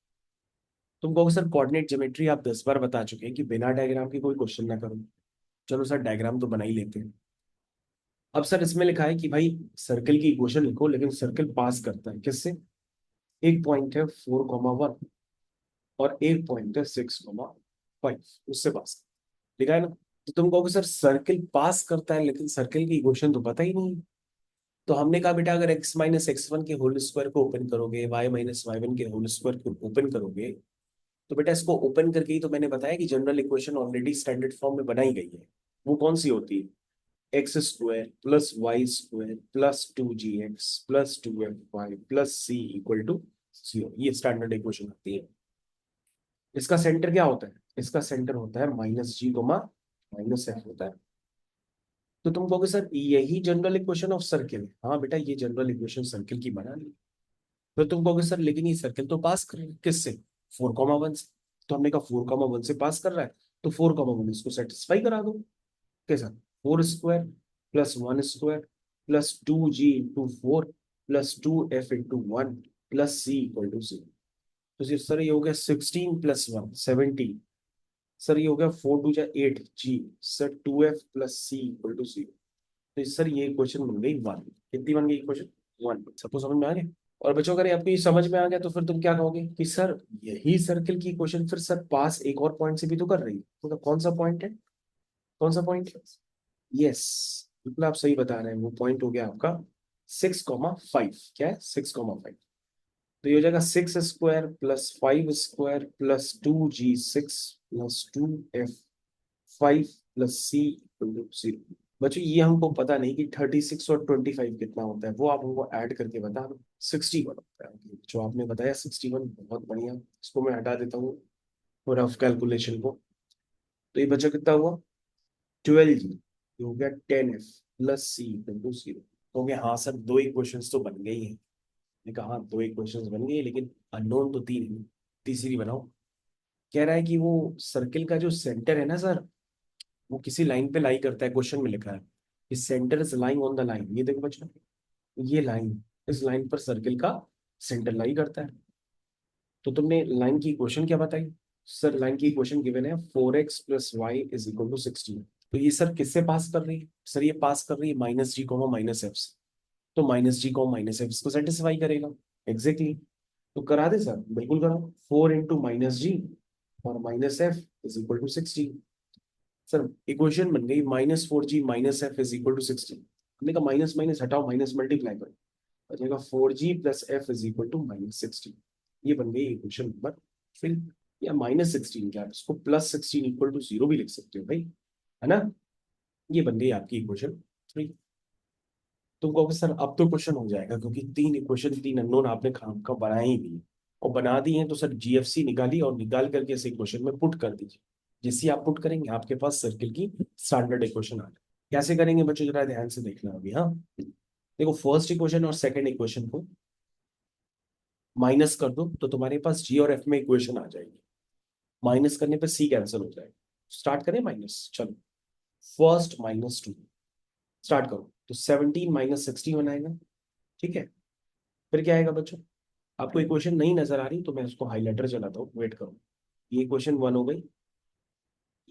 तुम कहोगे सर कोऑर्डिनेट ज्योमेट्री आप 10 बार बता चुके हैं कि बिना डायग्राम के कोई क्वेश्चन ना करो। चलो सर डायग्राम तो बना ही लेते हैं। अब सर इसमें लिखा है कि भाई सर्कल की इक्वेशन लिखो, लेकिन सर्कल पास करता है किससे? एक पॉइंट है 4, 1 और एक पॉइंट है 6, 5, उससे पास लिखा है ना। तो तुम कहोगे सर सर्किल पास करता है लेकिन सर्किल की इक्वेशन तो पता ही नहीं है। तो हमने कहा बेटा अगर x-x1 के होल स्क्वायर को ओपन करोगे, y-y1 के होल स्क्वायर को ओपन करोगे, तो बेटा इसको ओपन करके ही तो मैंने बताया कि general equation already standard form में बनाई गई है। वो कौन सी होती है? X square plus Y square plus 2gx plus 2fy plus c equal to 0। ये स्टैंडर्ड इक्वेशन होती है। इसका सेंटर क्या होता है? इसका सेंटर होता है माइनस जी कोमा माइनस एफ होता है। तो तुम कहोगे सर यही जनरल इक्वेशन ऑफ सर्किल है। हाँ बेटा ये जनरल इक्वेशन सर्किल की बना ली। तो तुम कहोगे सर लेकिन ये सर्किल तो पास कर रहा है किससे? 4, 1 से। तो हमने कहा 4, 1 से पास कर रहा है, तो 4, 1 इसको सेटिस्फाई करा दो। कैसा? 4 square plus 1 square plus 2g into 4 plus 2f into 1 plus c equal to 0। तो सर ये हो गया 16 + 1 17। सर ये हो गया 4 × 2 = 8 g. Sir 2f plus C equal to 0। तो सर ये इक्वेशन बन गई 1। कितनी बन गई इक्वेशन? 1। सबको समझ में आ गया? और बच्चों अगर ये आपको ये समझ में आ गया तो फिर तुम क्या कहोगे कि सर यही सर्किल की इक्वेशन फिर सर पास एक और पॉइंट से भी तो कर रही है। तो कौन सा पॉइंट है? कौन सा पॉइंट है? यस, बिल्कुल आप सही बता रहे हैं। वो पॉइंट हो गया आपका 6, 5। क्या है? 6, 5। तो ये हो जाएगा 6 square plus 5 square plus 2g6 plus 2f5 plus c equal to 0। बच्चों ये हमको पता नहीं कि 36 और 25 कितना होता है, वो आप हमको ऐड करके बता दो। 61 होता है जो आपने बताया, 61। बहुत बढ़िया, इसको मैं हटा देता हूँ रफ कैलकुलेशन को। तो ये बच्चा कितना हुआ? 12g। ये हो गया 10f plus C equal to 0। हो गया हाँ सर, दो इक्वेशंस तो बन गई हैं। मैंने कहा हाँ दो इक्वेशंस बन गई लेकिन अननोन तो 3 है। तीसरी बनाओ। कह रहा है कि वो सर्किल का जो सेंटर है ना सर, वो किसी लाइन पे लाई करता है। क्वेश्चन में लिखा है कि centre is lying on the line. ये देखो बच्चों, ये लाइन, इस लाइन पर सर्किल का सेंटर लाई करता है। तो तुमने लाइन की इक्वेशन क्या बताई? सर लाइन की इक्वेशन गिवन है 4x plus y is equal to 16। तो ये सर किससे पास कर रही है? सर ये पास कर रही है माइनस जी कोमा माइनस एफ से। तो माइनस जी कोमा माइनस एफ को सेटिस्फाई करेगा। एग्जैक्टली। तो करा दे सर, बिल्कुल करो। 4 × -g और minus f is equal to 16। Sir equation बन गई -4g minus f is equal to 16। हमने कहा माइनस माइनस हटाओ, माइनस मल्टीप्लाई करो, बचेगा 4g plus f is equal to -16। ये बन गई इक्वेशन नंबर। फिर या -16 क्या, इसको +16 इक्वल टू 0 भी लिख सकते हो भाई, है ना। ये बन गई आपकी इक्वेशन 3। तुम कहोगे सर अब तो क्वेश्चन हो जाएगा, क्योंकि तीन इक्वेशन, तीन अननोन आपने खाम का बनाए ही भी है। और बना दी है तो सर जीएफसी निकाली और निकाल करके इस इक्वेशन में पुट कर दीजिए। जैसे आप पुट करेंगे आपके पास सर्किल की स्टैंडर्ड इक्वेशन आ जाए। कैसे करेंगे बच्चों, जरा ध्यान से देखना अभी। हाँ, देखो फर्स्ट इक्वेशन और सेकंड इक्वेशन को माइनस कर दो तो तुम्हारे पास जी और एफ में इक्वेशन आ जाएगी। माइनस करने पे सी कैंसिल हो जाएगा। स्टार्ट करें माइनस, चलो। फर्स्ट माइनस टू, स्टार्ट करो। तो 17 - 61 आएगा। ठीक है, फिर क्या आएगा बच्चों? आपको इक्वेशन नहीं नजर आ रही तो मैं उसको हाईलाइटर चलाता हूँ, वेट करो। ये इक्वेशन वन हो गई,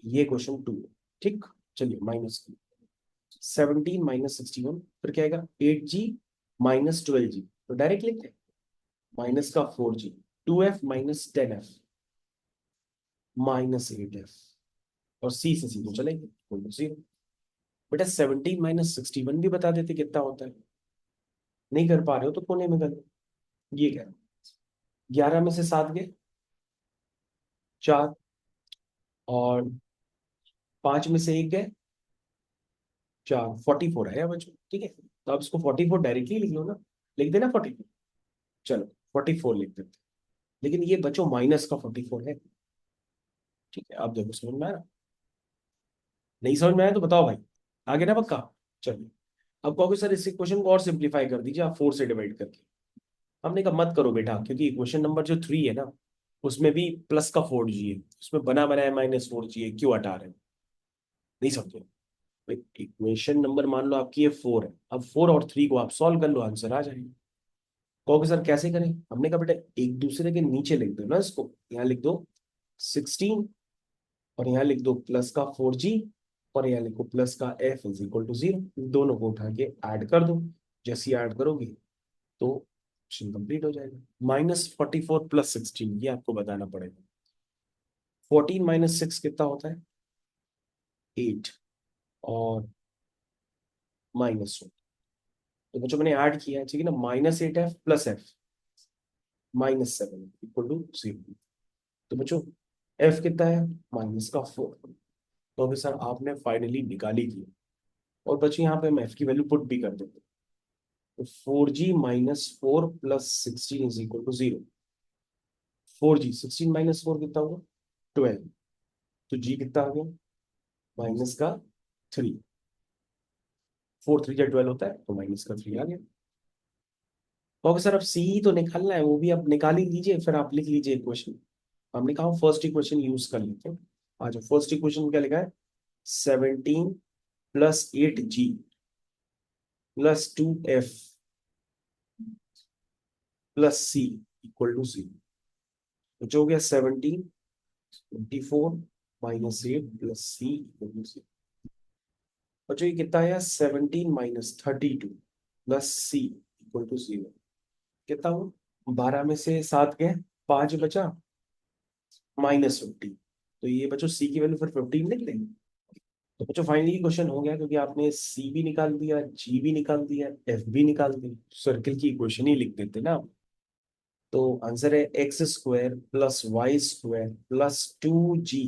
ये क्वेश्चन टू। ठीक, चलिए माइनस 17 - 61, फिर क्या आएगा? 8G - 12G। तो डायरेक्ट लिखते हैं, माइनस का 4G, 2F - 10F -8F, और सी से सी तो चलेंगे, कोई तो जीरो। बेटा 17 - 61 भी बता देते कितना होता है। नहीं कर पा रहे हो तो कोने में कर दो। ये क्या, 11 में से 7 गए, 4, और 5 में से 1 गए, 4, 44 है बच्चों। ठीक है, तो आप इसको 44 डायरेक्टली लिख लो ना, लिख देना 44। चलो 44 लिख देते, लेकिन ये बच्चों माइनस का 44 है। ठीक है, आप देखो समझ में आया ना? नहीं समझ में आया तो बताओ भाई, आगे ना पक्का। चलिए, अब कहोगे सर इस इक्वेशन को और सिंप्लीफाई कर दीजिए आप 4 से डिवाइड करके। हमने कहा मत करो बेटा, क्योंकि इक्वेशन नंबर जो 3 है ना, उसमें भी प्लस का 4G है, उसमें बना बनाया -4G है, क्यों हटा रहे हैं? नहीं समझे? इक्वेशन नंबर मान लो आपकी ये 4 है, अब 4 और 3 को आप सॉल्व कर लो, आंसर आ जाएगा। कहोगे सर कैसे करें? हमने कहा बेटा एक दूसरे के नीचे लिख दो ना इसको। यहाँ लिख दो 16, और यहाँ लिख दो प्लस का 4G, और यहाँ लिखो प्लस का F = 0। दोनों को उठा के ऐड कर दो। जैसे ऐड करोगे तो ऑप्शन कंप्लीट हो जाएगा। -44 + 16, ये आपको बताना पड़ेगा। 14 - 6 कितना होता है? 8, और -1। तो बच्चों मैंने ऐड किया है, ठीक है ना? -8F + F -7 = 0। तो बच्चों F कितना है? -4। तो अभी सर आपने फाइनली निकाली की। और बच्चों यहाँ पे हम F की वैल्यू पुट भी कर देते हैं। तो 4G - 4 + 16 = 0। 4G, 16 - 4 कितना होगा? 12। तो G कितना आ गया? माइनस का 3। 4 3 12 होता है, तो माइनस का 3 आ गया। तो सर अब सी तो निकालना है, वो भी आप निकाल ही लीजिए, फिर आप लिख लीजिए इक्वेशन। हमने कहा फर्स्ट इक्वेशन यूज कर लेते हैं। आज फर्स्ट इक्वेशन क्या लिखा है? 17 + 8G + 2F + C = 0। तो जो हो गया 17, 24 -8 + C = 0। और जो ये कितना आया? 17 - 32 + C = 0। कितना हुआ? 12 में से 7 गए, 5 बचा, -15। तो ये बच्चों सी की वैल्यू फिर 15 लिख लेंगे। तो बच्चों फाइनली क्वेश्चन हो गया, क्योंकि आपने सी भी निकाल दिया, जी भी निकाल दिया, एफ भी निकाल दिया। सर्किल की इक्वेशन ही लिख देते ना आप। तो आंसर है x² + y² + 2G।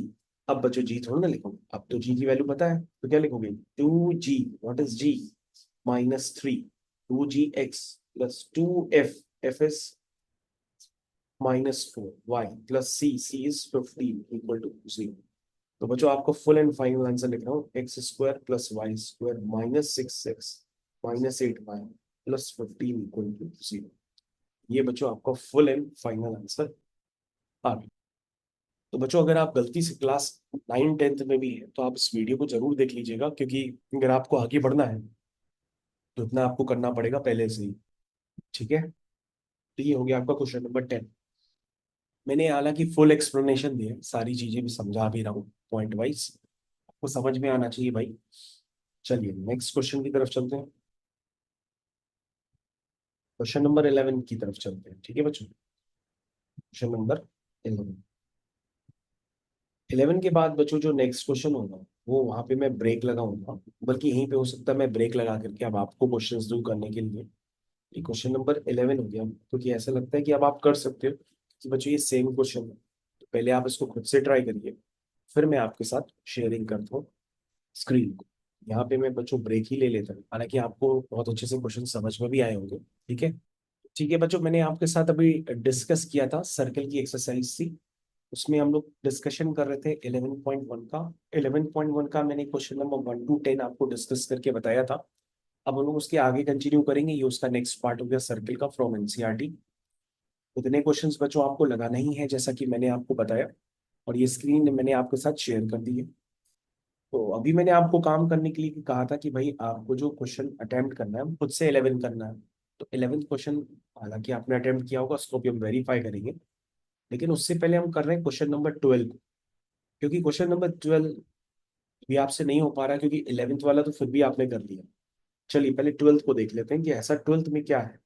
अब बच्चों जी थोड़ा ना लिखोगे, अब तो जी की वैल्यू पता है, तो क्या लिखोगे? 2G, what is g? -3। 2GX + 2F, F is -4, y + C, C is 15 = 0। तो बच्चों आपको फुल एंड फाइनल आंसर लिख रहा हूँ, x² + y² -6x -8y + 15 = 0। ये बच्चों आपका फुल एंड फाइनल आंसर आ गया। तो बच्चों अगर आप गलती से क्लास 9 10th में भी है तो आप इस वीडियो को जरूर देख लीजिएगा, क्योंकि अगर आपको आगे बढ़ना है तो इतना आपको करना पड़ेगा पहले से ही। ठीक है, तो ये हो गया आपका क्वेश्चन नंबर 10। मैंने हालांकि फुल एक्सप्लेनेशन दिया, सारी चीजें भी समझा भी रहा हूँ पॉइंट वाइज, आपको समझ में आना चाहिए भाई। चलिए नेक्स्ट क्वेश्चन की तरफ चलते हैं। क्वेश्चन नंबर 11 की तरफ चलते हैं, ठीक है बच्चों? Question number 11। 11 के बाद बच्चों जो नेक्स्ट क्वेश्चन होगा वो वहां पे मैं ब्रेक लगाऊंगा, बल्कि यहीं पे हो सकता है मैं ब्रेक लगा करके अब आपको क्वेश्चंस दूं करने के लिए। ये क्वेश्चन नंबर 11 हो गया, क्योंकि ऐसा लगता है कि अब आप कर सकते हो कि बच्चों ये सेम क्वेश्चन है। तो पहले आप इसको खुद से ट्राई करिए, फिर मैं आपके साथ शेयरिंग करता हूँ स्क्रीन को। यहाँ पे मैं बच्चों ब्रेक ही ले लेता हूँ, हालांकि आपको बहुत अच्छे से क्वेश्चन समझ में भी आए होंगे। ठीक है। ठीक है बच्चों, मैंने आपके साथ अभी डिस्कस किया था, सर्कल की एक्सरसाइज थी, उसमें हम लोग डिस्कशन कर रहे थे 11.1 का। 11.1 का मैंने क्वेश्चन नंबर 1 to 10 आपको डिस्कस करके बताया था। अब हम लोग उसके आगे कंटिन्यू करेंगे, ये उसका नेक्स्ट पार्ट हो गया सर्कल का फ्रॉम एनसीईआरटी। उतने क्वेश्चंस बच्चों आपको लगाना ही है जैसा कि मैंने आपको बताया, और ये स्क्रीन मैंने आपके साथ शेयर कर दी है। तो अभी मैंने आपको काम करने के लिए कहा था कि भाई आपको जो क्वेश्चन अटेम्प्ट करना है वो खुद से 11 करना है। तो 11th क्वेश्चन हालांकि आपने अटेम्प्ट किया होगा, उसको भी हम वेरीफाई करेंगे, लेकिन उससे पहले हम कर रहे हैं क्वेश्चन नंबर 12, क्योंकि क्वेश्चन नंबर 12 भी आपसे नहीं हो पा रहा, क्योंकि 11th वाला तो फिर भी आपने कर लिया। चलिए पहले 12th को देख लेते हैं कि ऐसा 12th में क्या है।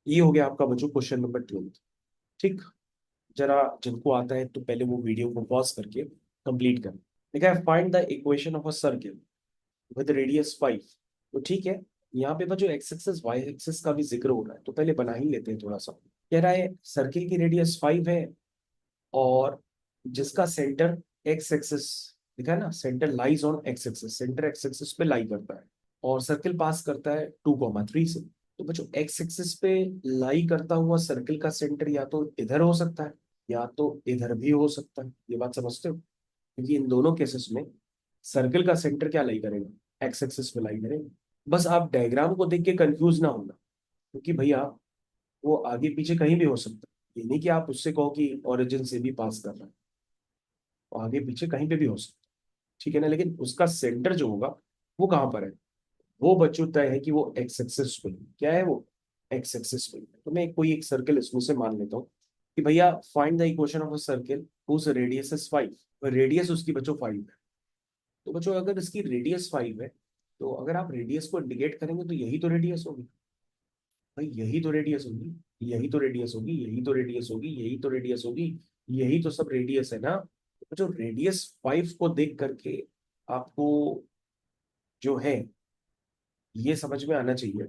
ये हो गया आपका बच्चों क्वेश्चन नंबर 12। ठीक। जरा जिनको आता है तो पहले वो वीडियो को पॉज करके कंप्लीट कर। देखा है, find the equation of a circle with radius 5। तो ठीक है, यहाँ पे जो एक्स एक्सिस वाई एक्सिस का भी जिक्र हो रहा है, तो पहले बना ही लेते हैं थोड़ा सा। कह रहा है सर्किल की रेडियस 5 है, और जिसका सेंटर एक्स एक्सिस, देखा है ना, centre lies on x axis, centre x axis पे लाई करता है, और सर्किल पास करता है 2,3 से। तो बच्चों एक्स एक्सिस पे लाई करता हुआ सर्किल का सेंटर या तो इधर हो सकता है या तो इधर भी हो सकता है। ये बात समझते हो? क्योंकि इन दोनों केसेस में सर्किल का सेंटर क्या लाई करेगा, एक्स एक्सिस पे लाई करेगा। बस आप डायग्राम को देख के कंफ्यूज ना होना, क्योंकि भैया वो आगे पीछे कहीं भी हो सकता है। ये नहीं कि आप उससे कहो कि ओरिजिन से भी पास कर रहा है, वो आगे पीछे कहीं पे भी हो सकता है। ठीक है ना, लेकिन उसका सेंटर जो होगा वो कहाँ पर है, वो बच्चों तय है कि वो एक्स एक्सिस पे है। क्या है वो, एक्स एक्सिस पे है। तो मैं कोई एक सर्कल इसमें से मान लेता हूँ कि भैया find the equation of a circle whose radius is 5। Radius उसकी बच्चों 5 है। तो बच्चों अगर इसकी रेडियस 5 है, तो अगर आप रेडियस को इंडिकेट करेंगे तो यही तो रेडियस होगी। भाई यही तो रेडियस होगी, यही तो रेडियस होगी, यही तो रेडियस होगी, यही तो रेडियस होगी, यही तो सब रेडियस है ना। तो जो रेडियस 5 को देख करके आपको जो है ये समझ में आना चाहिए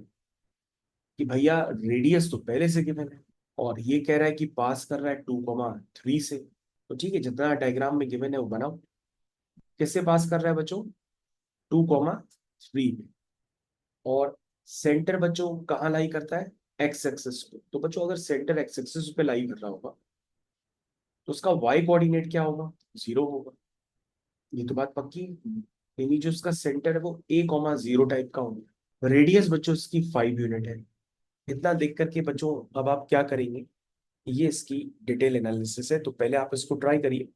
कि भैया रेडियस तो पहले से गिवन है, और ये कह रहा है कि पास कर रहा है 2,3 से। तो ठीक है, जितना डायग्राम में गिवन है वो बनाओ। किससे पास कर रहा है बच्चों, 2,3 में। और सेंटर बच्चों कहाँ लाई करता है, एक्स एक्सिस पे। तो बच्चों अगर सेंटर एक्स एक्सिस पे लाई कर रहा होगा, तो उसका वाई कोऑर्डिनेट क्या होगा, 0 होगा। ये तो बात पक्की है। यानी जो उसका सेंटर है वो A,0 टाइप का होगा। रेडियस बच्चों इसकी 5 यूनिट है। इतना देख करके बच्चों अब आप क्या करेंगे, ये इसकी डिटेल एनालिसिस है, तो पहले आप इसको ट्राई करिए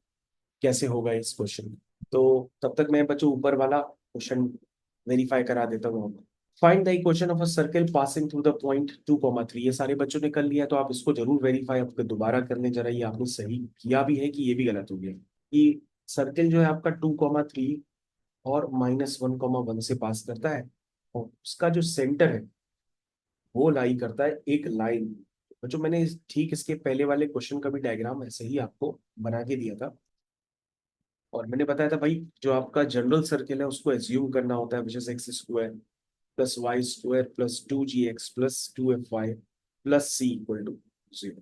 कैसे होगा इस क्वेश्चन। तो तब तक मैं बच्चों ऊपर वाला क्वेश्चन वेरीफाई करा देता हूँ। Find the equation of a circle passing through the point 2,3। ये सारे बच्चों ने कर लिया, तो आप इसको जरूर वेरीफाई आपको दोबारा कर लें जरा, ये आपने सही किया भी है कि ये भी गलत हो गया। कि सर्किल जो है आपका 2,3 और -1,1 से पास करता है, और उसका जो सेंटर है वो लाई करता है एक लाइन। बच्चों मैंने ठीक इसके पहले वाले क्वेश्चन का भी डायग्राम ऐसे ही आपको बना के दिया था, और मैंने बताया था भाई जो आपका जनरल सर्किल है उसको एज्यूम करना होता है, which is x square plus Y square plus 2gx plus 2fy plus c equal to 0।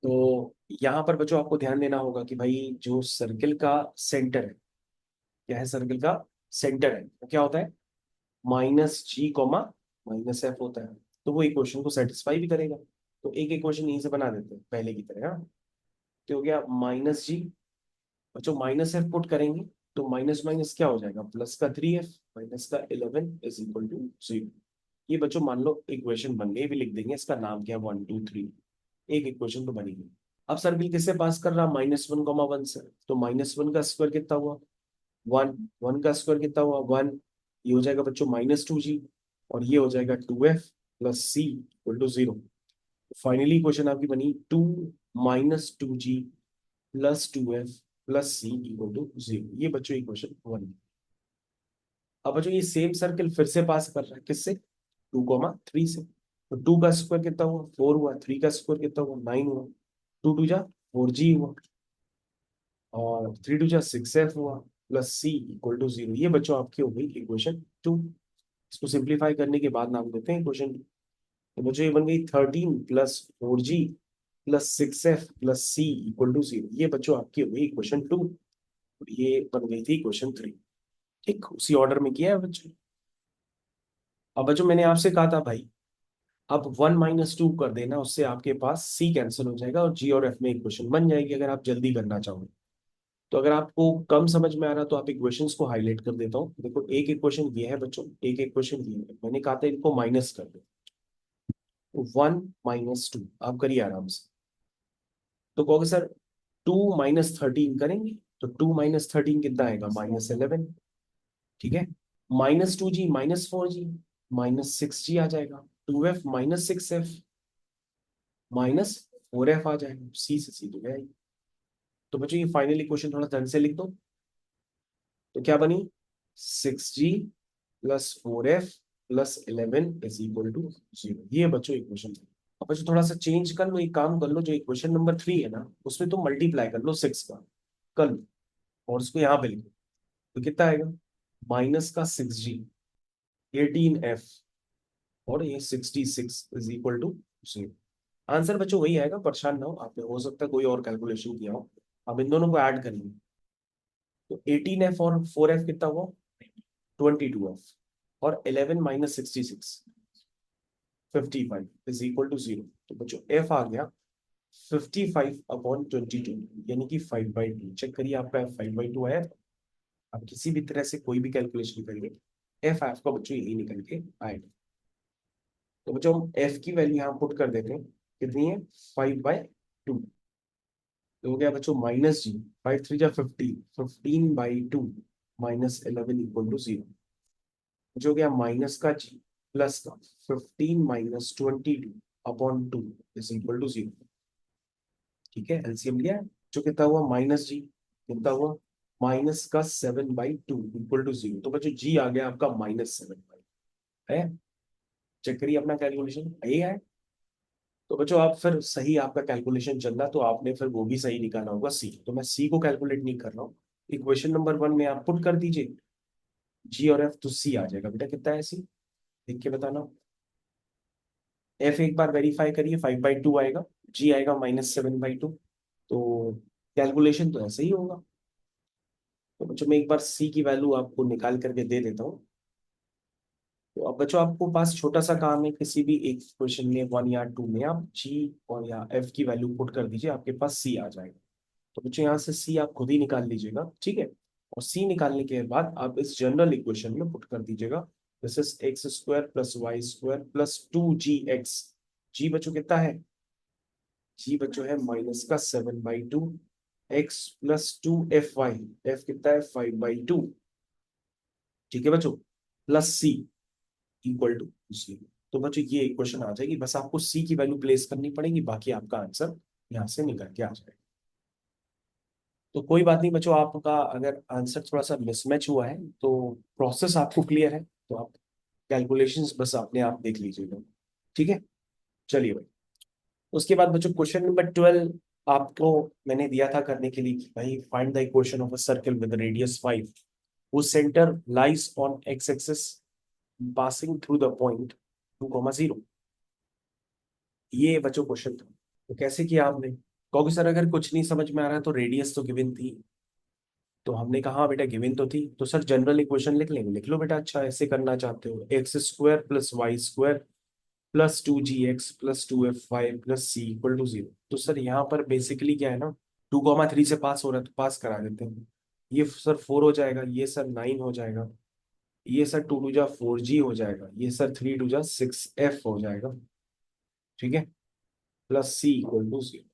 तो यहाँ पर बच्चों आपको ध्यान देना होगा कि भाई जो सर्किल का सेंटर है, क्या है सर्किल का सेंटर है, वो क्या होता है, -g, -f होता है। तो वो इक्वेशन को सेटिस्फाई भी करेगा। तो एक इक्वेशन यहीं से बना देते हैं पहले की तरह, हाँ। तो हो गया -g, बच्चों -f पुट करेंगे, तो माइनस माइनस क्या हो जाएगा, प्लस का 3f माइनस का 11 इज इक्वल टू 0। ये बच्चों मान लो इक्वेशन बन गई, भी लिख देंगे, इसका नाम क्या है, 1 2 3। एक इक्वेशन तो बनी गई। अब सर्किल किससे पास कर रहा, -1,1 से। तो -1 का स्क्वायर कितना हुआ, 1। 1 का स्क्वायर कितना हुआ, 1। ये हो जाएगा बच्चों -2g, और ये हो जाएगा 2f plus c equal to 0। Finally equation आपकी बनी 2 - 2g plus 2f plus C equal to 0। ये बच्चों इक्वेशन 1। अब बच्चों ये सेम सर्किल फिर से पास कर रहा है किससे, 2,3 से। तो 2 का स्क्वायर कितना हुआ, 4 हुआ। 3 का स्क्वायर कितना हुआ, 9 हुआ। 2 2 जा 4g हुआ, और 3 2 जा 6f हुआ, प्लस सी इक्वल टू 0। ये बच्चों आपकी हो गई इक्वेशन 2। इसको सिंप्लीफाई करने के बाद नाम देते हैं इक्वेशन 2। तो बच्चों ये बन गई 13 + 4g plus 6f plus C equal to 0। ये बच्चों आपकी हो गई इक्वेशन 2। ये बन गई थी क्वेश्चन 3। ठीक, उसी ऑर्डर में किया है बच्चों। अब बच्चों मैंने आपसे कहा था भाई, अब 1 - 2 कर देना, उससे आपके पास सी कैंसिल हो जाएगा और जी और एफ में इक्वेशन बन जाएगी, अगर आप जल्दी करना चाहो। तो अगर आपको कम समझ में आ रहा तो आप इक्वेशंस को हाईलाइट कर देता हूँ। देखो एक इक्वेशन ये है बच्चों, एक इक्वेशन ये है, मैंने कहा था इनको माइनस कर दो। 1 - 2 आप करिए आराम से। तो कहोगे सर 2 - 13 करेंगे, तो 2 - 13 कितना आएगा, -11। ठीक है, -2g -4g -6g आ जाएगा, 2f -6f -4f आ जाएगा, सी से सी तो गया ही। तो बच्चों ये फाइनल इक्वेशन थोड़ा ढंग से लिख दो। तो क्या बनी, 6g +4f +11 = 0। ये बच्चों इक्वेशन। अब बच्चों थोड़ा सा चेंज कर लो, एक काम कर लो, जो इक्वेशन नंबर 3 है ना, उसमें तुम मल्टीप्लाई कर लो 6 का, कर लो, और उसको यहाँ पे लिखो। तो कितना आएगा, -6g 18f और ये 66 = 0। आंसर बच्चों वही आएगा, परेशान ना हो, आपने हो सकता है कोई और कैलकुलेशन किया हो। अब इन दोनों को ऐड करेंगे, तो 18f और 4f कितना हुआ, 22f, और 11 - 66 55 = 0। तो बच्चों एफ आ गया 55/22, यानी कि 5/2। चेक करिए आपका एफ 5/2 आया। आप किसी भी तरह से कोई भी कैलकुलेशन करिए, एफ आपका बच्चों यही निकल के आएगा। तो बच्चों हम एफ की वैल्यू यहाँ पुट कर देते हैं, कितनी है, 5/2। तो हो गया बच्चों -g, 5 × 3 = 15, 15/2 -11 = 0। जो हो गया माइनस का जी प्लस का 15 - 22/2 = 0। ठीक है, एलसीएम लिया है। जो कितना हुआ, -g कितना हुआ, -7/2 = 0। तो बच्चों जी आ गया आपका -7 है। चेक करिए अपना कैलकुलेशन यही है। तो बच्चों आप फिर सही आपका कैलकुलेशन चल रहा, तो आपने फिर वो भी सही निकाला होगा सी। तो मैं सी को कैलकुलेट नहीं कर रहा हूँ, इक्वेशन नंबर 1 में आप पुट कर दीजिए जी और एफ, तो सी आ जाएगा। बेटा कितना है सी, देख के बताना। एफ एक बार वेरीफाई करिए, 5/2 आएगा, जी आएगा -7/2। तो कैलकुलेशन तो ऐसे ही होगा। तो बच्चों मैं एक बार सी की वैल्यू आपको निकाल करके दे देता हूँ। तो अब बच्चों आपको पास छोटा सा काम है, किसी भी एक क्वेश्चन में 1 या 2 में आप जी और या एफ की वैल्यू पुट कर दीजिए, आपके पास सी आ जाएगा। तो बच्चों यहाँ से सी आप खुद ही निकाल लीजिएगा, ठीक है। और सी निकालने के बाद आप इस जनरल इक्वेशन में पुट कर दीजिएगा, this is x² + y² + 2gx। जी बच्चों कितना है, जी बच्चों है -7/2, x +2fy, f कितना है 5/2। ठीक है बच्चों, प्लस सी = 0। तो बच्चों ये इक्वेशन आ जाएगी, बस आपको सी की वैल्यू प्लेस करनी पड़ेगी, बाकी आपका आंसर यहाँ से निकल के आ जाएगा। तो कोई बात नहीं बच्चों, आपका अगर आंसर थोड़ा सा मिसमैच हुआ है तो प्रोसेस आपको क्लियर है, तो आप कैलकुलेशंस बस अपने आप देख लीजिएगा, ठीक है। चलिए भाई, उसके बाद बच्चों क्वेश्चन नंबर 12 आपको मैंने दिया था करने के लिए कि भाई find the equation of a circle with radius 5 whose center lies on x axis passing through the point 2, 0। ये बच्चों क्वेश्चन था। तो कैसे किया आपने, कहोगे सर अगर कुछ नहीं समझ में आ रहा है तो रेडियस तो गिवन थी। तो हमने कहा हाँ बेटा गिवन तो थी, तो सर जनरल इक्वेशन लिख लेंगे, लिख लो बेटा। अच्छा ऐसे करना चाहते हो, x² + y² + 2gx + 2fy + c = 0। तो सर यहाँ पर बेसिकली क्या है ना, 2, 3 से पास हो रहा है तो पास करा देते हैं। ये सर 4 हो जाएगा, ये सर 9 हो जाएगा, ये सर 2 × 2 = 4g हो जाएगा, ये सर 3 × 2 = 6f हो जाएगा। ठीक है, प्लस c = 0।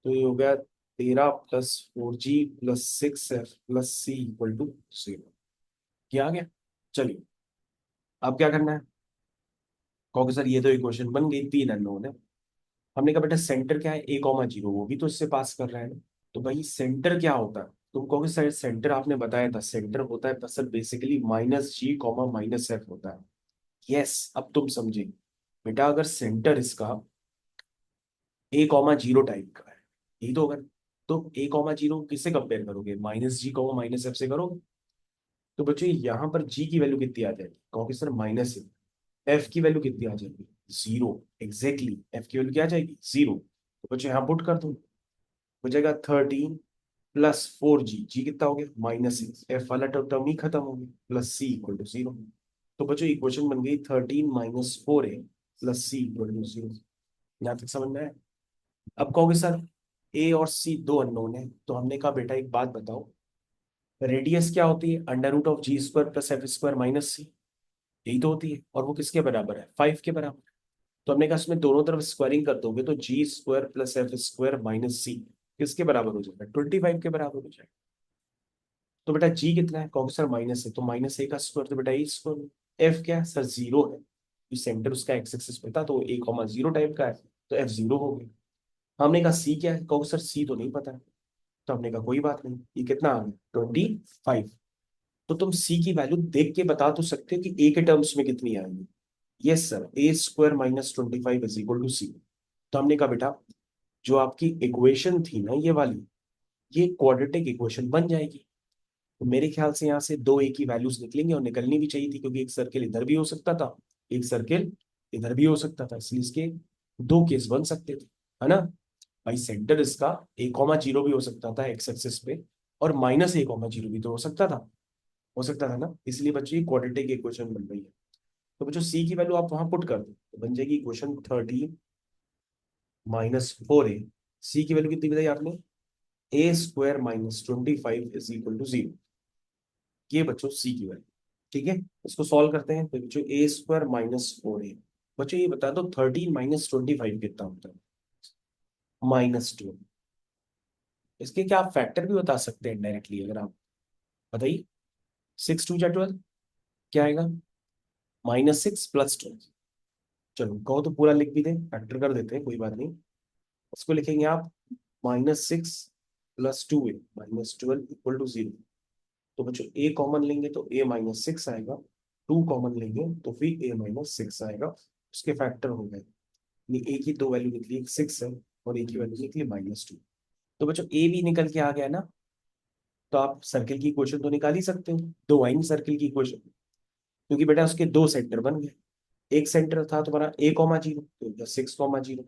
तो ये हो गया 13 + 4g + 6f + c = 0। क्या आ गया। चलिए अब क्या करना है, कहोगे सर ये तो इक्वेशन बन गई, 3 अननोन है। हमने कहा बेटा सेंटर क्या है, a, 0, वो भी तो इससे पास कर रहा है ना। तो भाई सेंटर क्या होता है, तुम कहोगे सर सेंटर आपने बताया था, सेंटर होता है सर बेसिकली -g, -f होता है। यस अब तुम समझे बेटा, अगर सेंटर इसका a, 0 टाइप का है, यही तो होगा। तो a, 0 किससे कंपेयर करोगे, -g, -f से करोगे। तो बच्चों यहाँ पर g की वैल्यू कितनी आ जाएगी, कहोगे सर -, f की वैल्यू कितनी आ जाएगी, 0। एग्जैक्टली f की वैल्यू क्या आ जाएगी, 0। तो बच्चों यहाँ पुट कर दो, हो जाएगा 13 +4g, जी कितना हो गया -6, एफ वाला टर्म ही खत्म हो गया, प्लस सी इक्वल टू 0। तो बच्चों इक्वेशन बन गई 13 - 4a plus C equal to 0। यहाँ तक समझ में आया? अब कहोगे सर ए और सी दो अननोन है, तो हमने कहा बेटा एक बात बताओ, रेडियस क्या होती है, √g² + f² - c, यही तो होती है, और वो किसके बराबर है, 5 के बराबर। तो हमने कहा इसमें दोनों तरफ स्क्वायरिंग कर दोगे तो g² + f² - c किसके बराबर हो जाएगा, 25 के बराबर हो जाएगा। तो बेटा जी कितना है, कहोगे सर माइनस है, तो -a का स्क्वायर तो बेटा a²। एफ क्या है सर, 0 है, जो सेंटर उसका एक्स एक्सिस पे था, तो a, 0 टाइप का है, तो f 0 हो गया। हमने कहा सी क्या है, कहोगे सर सी तो नहीं पता है, तो हमने कहा कोई बात नहीं, ये कितना आ गया 25। तो तुम सी की वैल्यू देख के बता तो सकते हो कि ए के टर्म्स में कितनी आएगी। Yes sir, a² - 25 = c। तो हमने कहा बेटा जो आपकी इक्वेशन थी ना ये वाली, ये क्वाड्रेटिक इक्वेशन बन जाएगी। तो मेरे ख्याल से यहाँ से दो ए की वैल्यूज निकलेंगे, और निकलनी भी चाहिए थी, क्योंकि एक सर्किल इधर भी हो सकता था, एक सर्किल इधर भी हो सकता था, इसलिए इसके दो केस बन सकते थे, है ना। भाई सेंटर इसका a, 0 भी हो सकता था एक्स एक्सिस पे, और -a, 0 भी तो हो सकता था ना, इसलिए बच्चे क्वाड्रेटिक इक्वेशन बन रही है। तो बच्चों सी की वैल्यू आप वहां पुट कर दो, तो बन जाएगी इक्वेशन 13 - 4a। सी की वैल्यू कितनी बताई आपने, a² - 25 = 0। ये बच्चों सी की वैल्यू, ठीक है। इसको सॉल्व करते हैं, तो बच्चों a² - 4a। बच्चों ये बता दो 13 - 25 कितना होता है, -2। इसके क्या आप फैक्टर भी बता सकते हैं डायरेक्टली, अगर आप बताइए। 6 × 2 = 12, क्या आएगा, -6 + 12। चलो कहो तो पूरा लिख भी दें, फैक्टर कर देते हैं, कोई बात नहीं। उसको लिखेंगे आप -6 + 2a -12 = 0। तो बच्चों a कॉमन लेंगे तो a - 6 आएगा, 2 कॉमन लेंगे तो फिर a - 6 आएगा, उसके फैक्टर हो गए। यानी a की दो वैल्यू निकली, एक 6 है और a की वैल्यू निकली -2। तो बच्चों a भी निकल के आ गया ना, तो आप सर्किल की इक्वेशन तो निकाल ही सकते हो, दो आएंगी सर्किल की इक्वेशन, क्योंकि बेटा उसके दो सेंटर बन गए। एक सेंटर था तुम्हारा a, 0 तो 6, 0।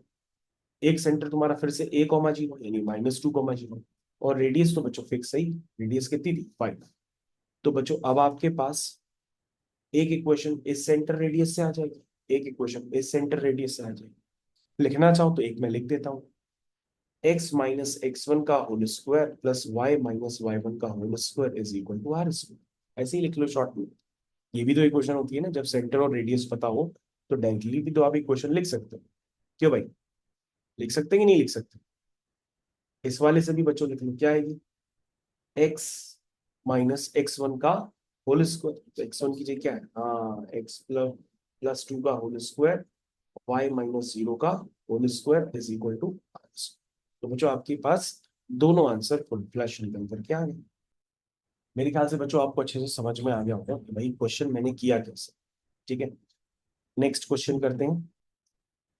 एक सेंटर तुम्हारा फिर से a, 0 यानी -2, 0। और रेडियस तो बच्चों फिक्स है ही, रेडियस कितनी थी 5। तो बच्चों अब आपके पास एक इक्वेशन इस सेंटर रेडियस से आ जाएगी, एक इक्वेशन इस सेंटर रेडियस से आ जाएगी। लिखना चाहो तो एक मैं लिख देता हूँ, x - x1 का whole square plus y - y1 का होल स्क्वायर = r²। ऐसे ही लिख लो शॉर्ट में। ये भी तो इक्वेशन होती है ना, जब सेंटर और रेडियस पता हो तो डायरेक्टली भी तो आप इक्वेशन लिख सकते हो। क्यों भाई, लिख सकते हैं कि नहीं लिख सकते? इस वाले से भी बच्चों लिख लो, क्या आएगी, x - x1 का होल स्क्वायर, तो x1 की जगह क्या है, हाँ x + 2 का होल स्क्वायर, y - 0 का होल स्क्वायर = r²। तो बच्चों आपके पास दोनों आंसर फुल फ्लैश निकल करके आ गए। मेरे ख्याल से बच्चों आपको अच्छे से समझ में आ गया होगा कि भाई क्वेश्चन मैंने किया कैसे। ठीक है, नेक्स्ट क्वेश्चन करते हैं।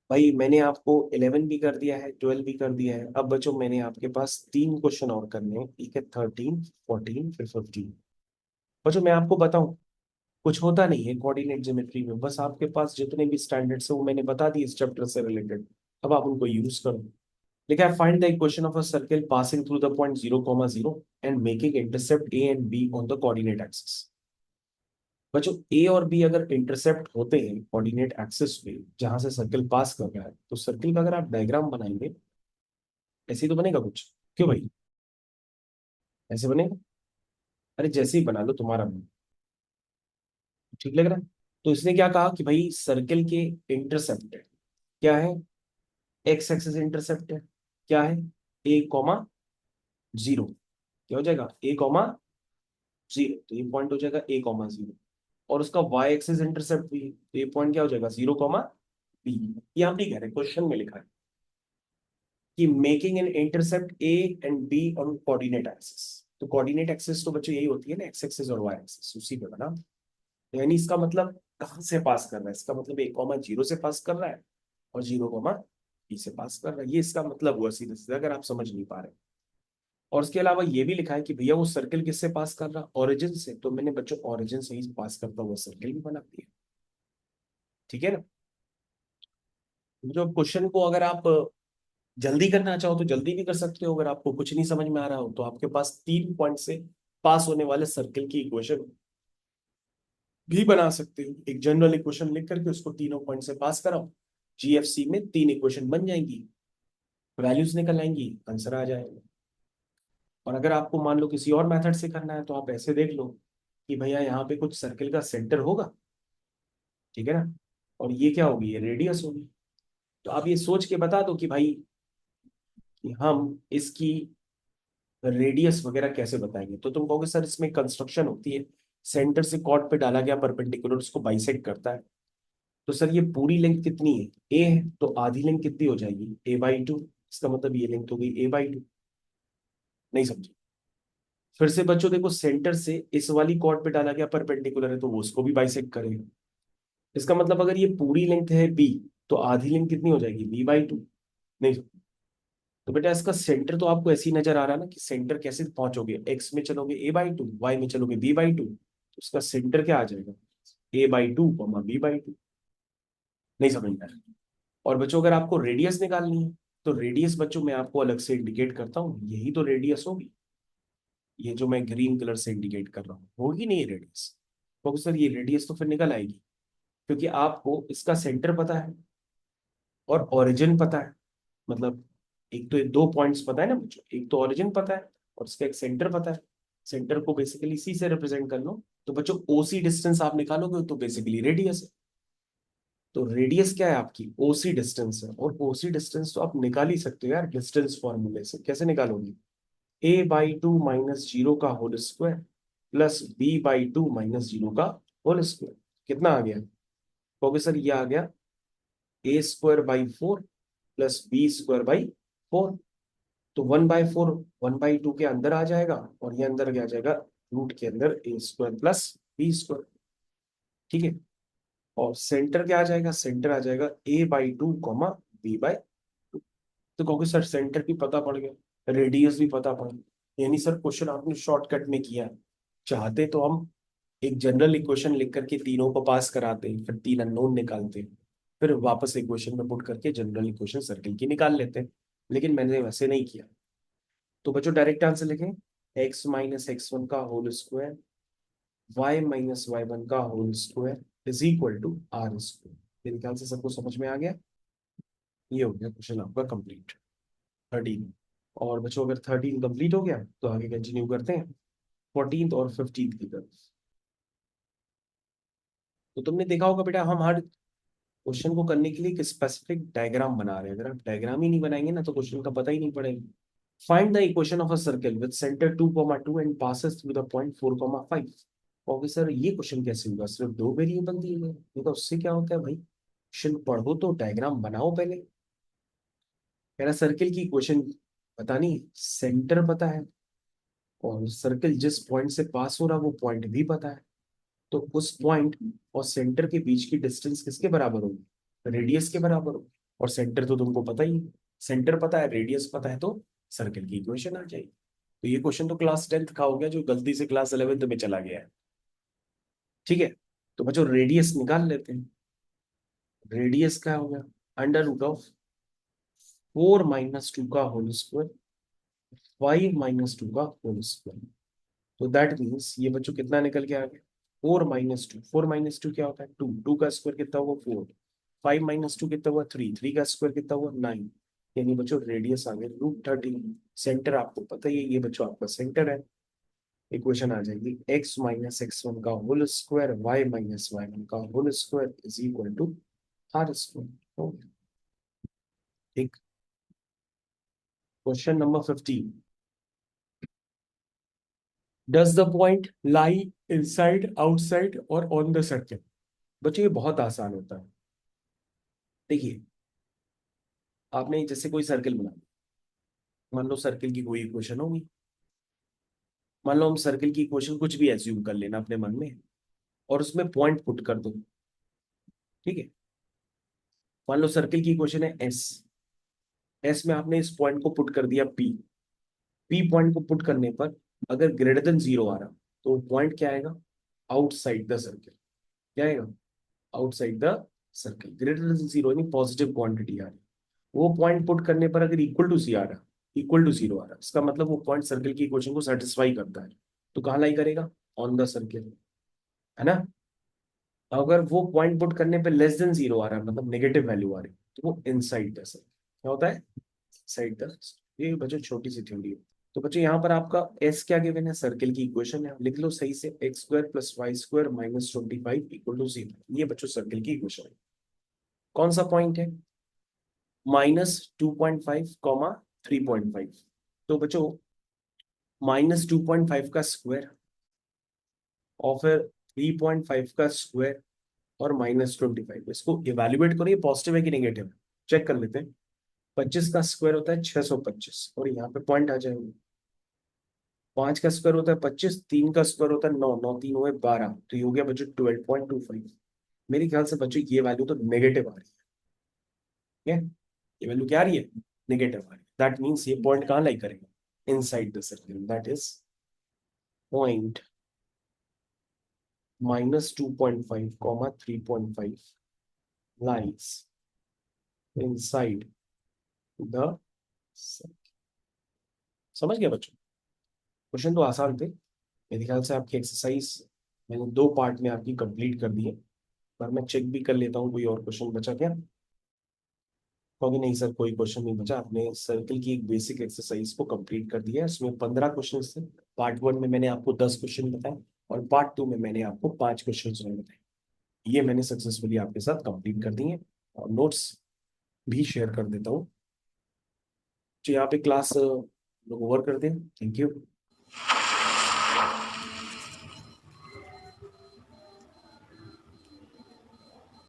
भाई मैंने आपको 11 भी कर दिया है, 12 भी कर दिया है, अब बच्चों मैंने आपके पास तीन क्वेश्चन और करने हैं, ठीक है, 13, 14 फिर 15। बच्चों मैं आपको बताऊं, कुछ होता नहीं है कोऑर्डिनेट ज्योमेट्री में, बस आपके पास जितने भी स्टैंडर्ड्स है वो मैंने बता दिए इस चैप्टर से रिलेटेड, अब आप उनको यूज करो। लिखा है find the equation of a circle passing through the point 0, 0 and making intercept A and be on the coordinate axis. बच्चों ए और बी अगर इंटरसेप्ट होते हैं कोऑर्डिनेट एक्सिस पे जहां से सर्किल पास कर रहा है, तो सर्किल का अगर आप डायग्राम बनाएंगे ऐसे ही तो बनेगा कुछ। क्यों भाई, ऐसे बनेगा? अरे जैसे ही बना लो तुम्हारा मन, ठीक लग रहा है? तो इसने क्या कहा कि भाई सर्किल के इंटरसेप्ट क्या है, एक्स एक्सिस इंटरसेप्ट है, क्या है, a, 0। क्या हो जाएगा a, 0, तो ये पॉइंट हो जाएगा a, 0। और उसका वाई एक्सिस इंटरसेप्ट भी है, तो ये पॉइंट क्या हो जाएगा 0, b। ये हम नहीं कह रहे, क्वेश्चन में लिखा है कि making an intercept A and be on coordinate axis. तो कोऑर्डिनेट एक्सिस तो बच्चों यही होती है ना, एक्स एक्सिस और वाई एक्सिस, उसी पे बना। यानी इसका मतलब कहाँ से पास कर रहा है, इसका मतलब a, 0 से पास कर रहा है, और 0, b से पास कर रहा है, ये इसका मतलब हुआ सीधे सीधे, अगर आप समझ नहीं पा रहे। और उसके अलावा ये भी लिखा है कि भैया वो सर्किल किससे पास कर रहा है, ओरिजिन से, तो मैंने बच्चों ओरिजिन से ही पास करता हुआ सर्किल भी बना दिया। ठीक है ना। जो क्वेश्चन को अगर आप जल्दी करना चाहो तो जल्दी भी कर सकते हो, अगर आपको कुछ नहीं समझ में आ रहा हो तो आपके पास 3 पॉइंट से पास होने वाले सर्कल की इक्वेशन भी बना सकते हो। एक जनरल इक्वेशन लिख करके उसको तीनों पॉइंट से पास कराओ, जीएफसी में 3 इक्वेशन बन जाएंगी, वैल्यूज निकल आएंगी, आंसर आ जाएगा। और अगर आपको मान लो किसी और मेथड से करना है तो आप ऐसे देख लो कि भैया यहाँ पे कुछ सर्कल का सेंटर होगा, ठीक है ना, और ये क्या होगी, ये रेडियस होगी। तो आप ये सोच के बता दो कि भाई कि हम इसकी रेडियस वगैरह कैसे बताएंगे। तो तुम कहोगे सर इसमें कंस्ट्रक्शन होती है, सेंटर से कॉर्ड पे डाला गया परपेंडिकुलर उसको बाइसेक्ट करता है। तो सर ये पूरी लेंथ कितनी है, ए है, तो आधी लेंथ कितनी हो जाएगी, A/2। इसका मतलब ये लेंथ हो गई A/2। नहीं समझे? फिर से बच्चों देखो, सेंटर से इस वाली कॉर्ड पे डाला गया परपेंडिकुलर है तो वो उसको भी बाइसेक्ट करेगा। इसका मतलब अगर ये पूरी लेंथ है B, तो आधी लेंथ कितनी हो जाएगी, B/2। नहीं, तो बेटा इसका सेंटर तो आपको ऐसे ही नजर आ रहा है ना कि सेंटर कैसे पहुंचोगे, एक्स में चलोगे A/2, वाई में चलोगे B/2, तो उसका सेंटर क्या आ जाएगा, A/2 B/2। नहीं समझ में आया? और बच्चों अगर आपको रेडियस निकालनी है तो रेडियस बच्चों मैं आपको अलग से इंडिकेट करता हूँ, यही तो रेडियस होगी, ये जो मैं ग्रीन कलर से इंडिकेट कर रहा हूँ होगी नहीं रेडियस। तो सर ये रेडियस तो फिर निकल आएगी, क्योंकि आपको इसका सेंटर पता है और ओरिजिन पता है। मतलब एक तो ये 2 पॉइंट्स पता है ना बच्चों, एक तो ओरिजिन पता है और इसका एक सेंटर पता है। सेंटर को बेसिकली सी से रिप्रेजेंट कर लो, तो बच्चों ओसी डिस्टेंस आप निकालोगे तो बेसिकली रेडियस है। तो रेडियस क्या है आपकी, ओसी डिस्टेंस है, और ओसी डिस्टेंस तो आप निकाल ही सकते हो यार डिस्टेंस फॉर्मूले से। कैसे निकालोगे, A/2 -0 का होल स्क्वायर प्लस B/2 -0 का होल स्क्वायर। कितना आ गया, कहोगे सर ये आ गया A² / 4 प्लस B² / 4। तो 1/4 1/2 के अंदर आ जाएगा, और ये अंदर क्या आ जाएगा, रूट के अंदर A² प्लस B²। ठीक है, और सेंटर क्या आ जाएगा, सेंटर आ जाएगा A/2 B/2। तो कहोगे सर सेंटर भी पता पड़ गया, रेडियस भी पता पड़ गया, यानी सर क्वेश्चन आपने शॉर्टकट में किया है। चाहते तो हम एक जनरल इक्वेशन लिख करके तीनों को पास कराते हैं, फिर 3 अननोन निकालते हैं, फिर वापस इक्वेशन में पुट करके जनरल इक्वेशन सर्किल की निकाल लेते हैं, लेकिन मैंने वैसे नहीं किया। तो बच्चों डायरेक्ट आंसर लिखें, x - x1 का होल स्क्वायर y - y1 का whole square is equal to R²। मेरे ख्याल से सबको समझ में आ गया। ये हो गया क्वेश्चन आपका कंप्लीट, 13। और बच्चों अगर 13 कंप्लीट हो गया तो आगे कंटिन्यू करते हैं 14th और 15th की तरफ। तो तुमने देखा होगा बेटा, हम हर क्वेश्चन को करने के लिए एक स्पेसिफिक डायग्राम बना रहे हैं। अगर आप डायग्राम ही नहीं बनाएंगे ना तो क्वेश्चन का पता ही नहीं पड़ेगा। Find the equation of a circle with centre 2,2 and passes through the point 4,5। Okay sir ये क्वेश्चन कैसे होगा, सिर्फ 2 वेरिएबल दिए गए, ये तो उससे क्या होता है भाई, क्वेश्चन पढ़ो तो डायग्राम बनाओ पहले। मेरा सर्किल की इक्वेशन पता नहीं, सेंटर पता है, और सर्किल जिस पॉइंट से पास हो रहा वो पॉइंट भी पता है। तो उस पॉइंट और सेंटर के बीच की डिस्टेंस किसके बराबर होगी, रेडियस के बराबर होगी। और सेंटर तो तुमको पता ही है, सेंटर पता है, रेडियस पता है, तो सर्किल की इक्वेशन आ जाएगी। तो ये क्वेश्चन तो क्लास 10th का हो गया, जो गलती से क्लास 11th में चला गया है। ठीक है, तो बच्चों रेडियस निकाल लेते हैं। रेडियस क्या हो गया, √4 - 2 का होल स्क्वायर 5 - 2 का होल स्क्वायर। तो दैट मीन्स ये बच्चों कितना निकल के आ गया, 4 - 2। 4 - 2 क्या होता है, 2। 2 का स्क्वायर कितना हुआ, 4। 5 - 2 कितना हुआ, 3। 3 का स्क्वायर कितना हुआ, 9। यानी बच्चों रेडियस आ गया √13। सेंटर आपको पता ही है, ये बच्चों आपका सेंटर है। इक्वेशन आ जाएगी x - x1 का होल स्क्वायर y - y1 का whole square is equal to R²। ठीक, question number 15। Does the point lie inside, outside और ऑन द सर्किल। बच्चों ये बहुत आसान होता है। देखिए, आपने जैसे कोई सर्किल बना, मान लो सर्किल की कोई इक्वेशन होगी, मान लो हम सर्किल की इक्वेशन कुछ भी एज्यूम कर लेना अपने मन में, और उसमें पॉइंट पुट कर दो। ठीक है, मान लो सर्किल की इक्वेशन है एस, एस में आपने इस पॉइंट को पुट कर दिया पी। पी पॉइंट को पुट करने पर अगर ग्रेटर देन 0 आ रहा तो पॉइंट क्या आएगा, आउटसाइड द सर्किल। क्या आएगा, outside the circle. Greater than 0 यानी पॉजिटिव क्वांटिटी आ रही। वो पॉइंट पुट करने पर अगर इक्वल टू सी आ रहा, इक्वल टू जीरो आ रहा, इसका मतलब वो पॉइंट सर्कल की इक्वेशन को सेटिस्फाई करता है। तो कहाँ लाई करेगा? ऑन द सर्किल, है ना। अगर वो पॉइंट पुट करने पे लेस देन जीरो आ रहा है, मतलब नेगेटिव वैल्यू आ रही है, तो वो इनसाइड द सर्कल। क्या होता है? Side the. ये बच्चों छोटी सी थ्योरी है। तो बच्चों यहाँ पर आपका एस क्या गिवन है? सर्किल की इक्वेशन है, लिख लो सही से, x square plus Y square minus 25 equal to zero. ये बच्चों सर्किल की इक्वेशन है। कौन सा पॉइंट है? -2.5 कॉमा 3.5। तो बच्चों -2.5 का स्क्वायर और फिर 3.5 का स्क्वायर और -25, इसको इवेल्युएट करो, ये पॉजिटिव है कि नेगेटिव, चेक कर लेते हैं। 25 का स्क्वायर होता है 625, और यहाँ पे पॉइंट आ जाएगा। 5 का स्क्वायर होता है 25, 3 का स्क्वायर होता है 9, 9 3 हुए 12, तो ये हो गया बच्चों 12.25। मेरे ख्याल से बच्चों ये वैल्यू तो नेगेटिव आ रही है। ये वैल्यू क्या आ रही है? नेगेटिव आ रही है। दैट मीन्स ये पॉइंट कहाँ लाई करेगा? Inside the circle. That is point -2.5 comma 3.5 lies inside the. समझ गया बच्चों? क्वेश्चन तो आसान थे। मेरे ख्याल से आपकी एक्सरसाइज मैंने 2 पार्ट में आपकी कंप्लीट कर दी है। पर मैं चेक भी कर लेता हूँ कोई और क्वेश्चन बचा क्या। क्योंकि नहीं सर, कोई क्वेश्चन नहीं बचा। आपने सर्कल की एक बेसिक एक्सरसाइज को कंप्लीट कर दिया है। इसमें 15 क्वेश्चन थे। पार्ट 1 में मैंने आपको 10 क्वेश्चन बताए, और पार्ट 2 में मैंने आपको 5 क्वेश्चन बताए। ये मैंने सक्सेसफुली आपके साथ कंप्लीट कर दिए, और नोट्स भी शेयर कर देता हूँ। तो यहाँ पे क्लास लोग ओवर कर दें। Thank you.